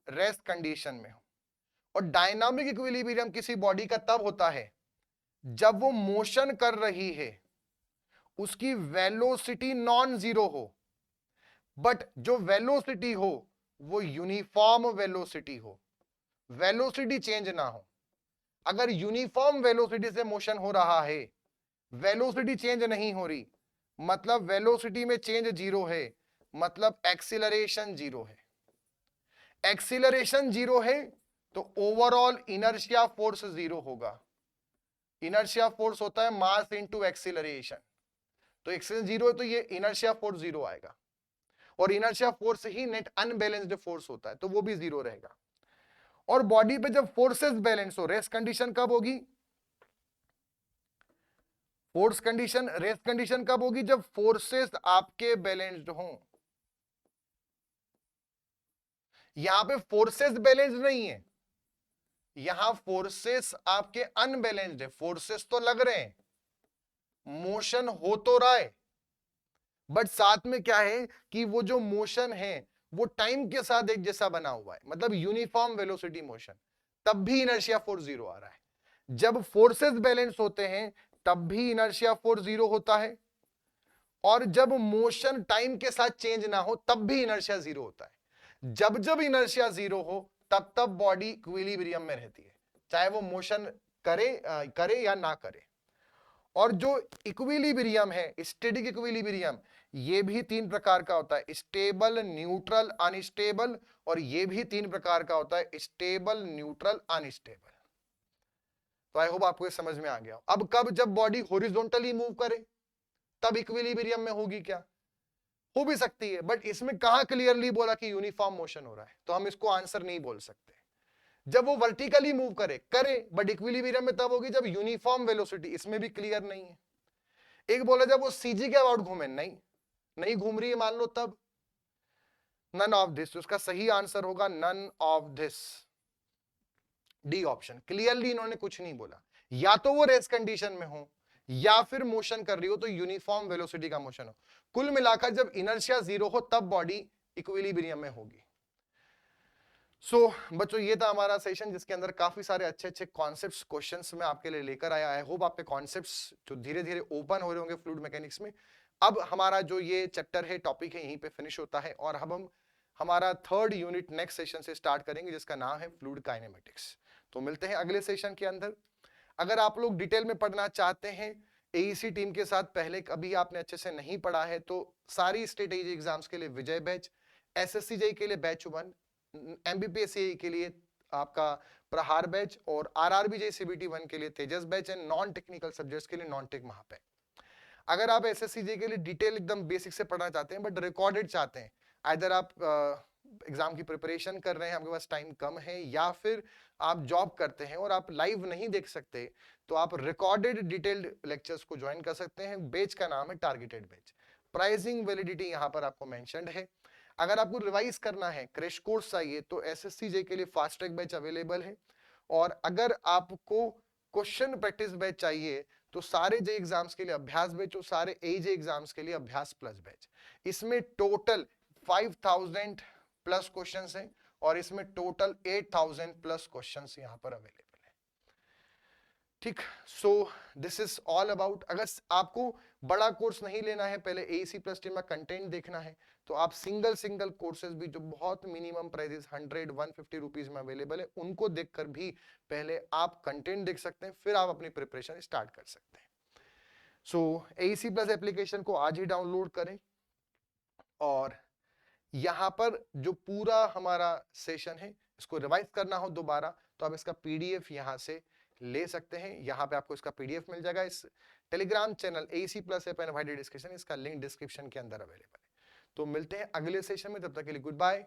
रेस्ट कंडीशन में हो। और डायनामिक इक्विलिब्रियम किसी बॉडी का तब होता है जब वो मोशन कर रही है, उसकी वेलोसिटी नॉन जीरो हो, बट जो वेलोसिटी हो वो यूनिफॉर्म वेलोसिटी हो, वेलोसिटी चेंज ना हो। अगर यूनिफॉर्म वेलोसिटी से मोशन हो रहा है, वेलोसिटी चेंज नहीं हो रही, मतलब वेलोसिटी में चेंज जीरो है, मतलब एक्सीलरेशन जीरो है। एक्सीलरेशन जीरो है तो ओवरऑल इनर्शिया फोर्स जीरो होगा। इनर्शिया फोर्स होता है मास इनटू एक्सीलरेशन, तो एक्सीलरेशन जीरो है तो ये इनर्शिया फोर्स जीरो आएगा, और इनर्शिया फोर्स ही नेट अनबैलेंस्ड फोर्स होता है तो वो भी जीरो रहेगा। और बॉडी पे जब फोर्सेस बैलेंस हो, रेस्ट कंडीशन कब होगी? फोर्स कंडीशन, रेस्ट कंडीशन कब होगी? जब फोर्सेस आपके बैलेंस्ड हों। यहां पे फोर्सेस बैलेंस्ड नहीं है, यहां फोर्सेस आपके अनबैलेंस्ड है। फोर्सेस तो लग रहे हैं, मोशन हो तो रहा है, बट साथ में क्या है कि वो जो मोशन है वो टाइम के साथ एक जैसा बना हुआ है, मतलब यूनिफॉर्म वेलोसिटी मोशन, तब भी इनर्शिया फोर्स जीरो आ रहा है। जब फोर्सेस बैलेंस होते हैं तब भी इनर्शिया फोर्स जीरो होता है, और जब मोशन टाइम के साथ चेंज ना हो तब भी इनर्शिया जीरो होता है। जब जब इनर्शिया जीरो हो तब तब बॉडी इक्विलिब्रियम में रहती है, चाहे वो मोशन करे या ना करे। और जो इक्विलिब्रियम है, स्टैटिक इक्विलिब्रियम, ये भी तीन प्रकार का होता है, स्टेबल, न्यूट्रल, अनस्टेबल। और ये भी तीन प्रकार का होता है, स्टेबल, न्यूट्रल, अनस्टेबल। तो आई होप आपको ये समझ में आ गया। अब कब, जब बॉडी हॉरिजॉन्टली मूव करे तब इक्विलिब्रियम में होगी क्या? हो भी सकती है, बट इसमें कहां क्लियरली बोला कि यूनिफॉर्म मोशन हो रहा है, तो हम इसको आंसर नहीं बोल सकते। जब वो वर्टिकली मूव करे बट इक्विलिब्रियम में तब होगी जब यूनिफॉर्म वेलोसिटी, इसमें भी क्लियर नहीं है। एक बोला जब वो सीजी के अबाउट घूमे, नहीं घूम रही है मान लो, तब नन ऑफ दिस। उसका सही आंसर होगा none of this, D option. Clearly इन्होंने कुछ नहीं बोला, या तो वो रेस्ट कंडीशन में हो या फिर मोशन कर रही हो तो यूनिफॉर्म वेलोसिटी का मोशन हो। कुल मिलाकर जब इनर्शिया जीरो हो तब बॉडी इक्विलिब्रियम में होगी। बच्चों ये था हमारा सेशन जिसके अंदर काफी सारे अच्छे अच्छे कॉन्सेप्ट्स, क्वेश्चंस मैं आपके लिए लेकर आया। आई होप आपके कॉन्सेप्ट्स जो धीरे धीरे ओपन हो रहे होंगे फ्लूइड मैकेनिक्स में। अब हमारा जो ये चैप्टर है, टॉपिक है, यहीं पे फिनिश होता है, और अब हम हमारा थर्ड यूनिट नेक्स्ट सेशन से स्टार्ट करेंगे जिसका नाम है फ्लूइड काइनेमेटिक्स। तो मिलते हैं अगले सेशन के अंदर। अगर आप लोग डिटेल में पढ़ना चाहते हैं एईसी टीम के साथ, पहले कभी आपने अच्छे से नहीं पढ़ा है, तो सारी स्टेट एजी एग्जाम्स के लिए विजय बैच, एसएससी जेई के लिए बैच 1, एमबीपीएस के लिए आपका प्रहार बैच, और आरआरबी जेई सीबीटी 1 के लिए Tejas batch, and non technical subjects के लिए नॉन टेक महापैक। अगर आप एसएससी जेई के लिए डिटेल एकदम बेसिक से पढ़ना चाहते हैं बट रिकॉर्डेड चाहते हैं, आइदर आप एग्जाम की प्रिपरेशन कर रहे हैं, आपके पास टाइम कम है, या फिर आप जॉब करते हैं और आप लाइव नहीं देख सकते, तो आप रिकॉर्डेड डिटेल्ड लेक्चर्स को ज्वाइन कर सकते हैं। बैच का नाम है टारगेटेड बैच। प्राइसिंग वैलिडिटी यहाँ पर आपको मेंशन्ड है। अगर आपको रिवाइज करना है, क्रैश कोर्स चाहिए, तो एसएससी के लिए फास्ट ट्रैक बैच अवेलेबल है। और अगर आपको क्वेश्चन प्रैक्टिस बैच चाहिए, तो सारे जे एग्जाम्स के लिए अभ्यास बैच और सारे एजे एग्जाम्स के लिए अभ्यास प्लस बैच। इसमें टोटल 5000 प्लस क्वेश्चंस हैं और इसमें टोटल 8000 प्लस क्वेश्चंस यहां पर अवेलेबल है। ठीक, सो दिस इज ऑल अबाउट। अगर आपको बड़ा कोर्स नहीं लेना है, पहले एसी प्लस टीम में कंटेंट देखना है, तो आप सिंगल कोर्सेज भी जो बहुत मिनिमम प्राइस 100-150 रुपीज में अवेलेबल है, उनको देखकर भी पहले आप कंटेंट देख सकते हैं, फिर आप अपनी प्रिपरेशन स्टार्ट कर सकते हैं। सो एसी प्लस एप्लीकेशन को आज ही डाउनलोड करें, और यहां पर जो पूरा हमारा सेशन है, इसको रिवाइज करना हो दोबारा, तो आप इसका पीडीएफ यहां से ले सकते हैं। यहां पे आपको इसका पीडीएफ मिल जाएगा। इस Telegram channel AC plus app and discussion, इसका लिंक डिस्क्रिप्शन के अंदर अवेलेबल है। तो मिलते हैं अगले सेशन में, तब तक के लिए गुड बाय।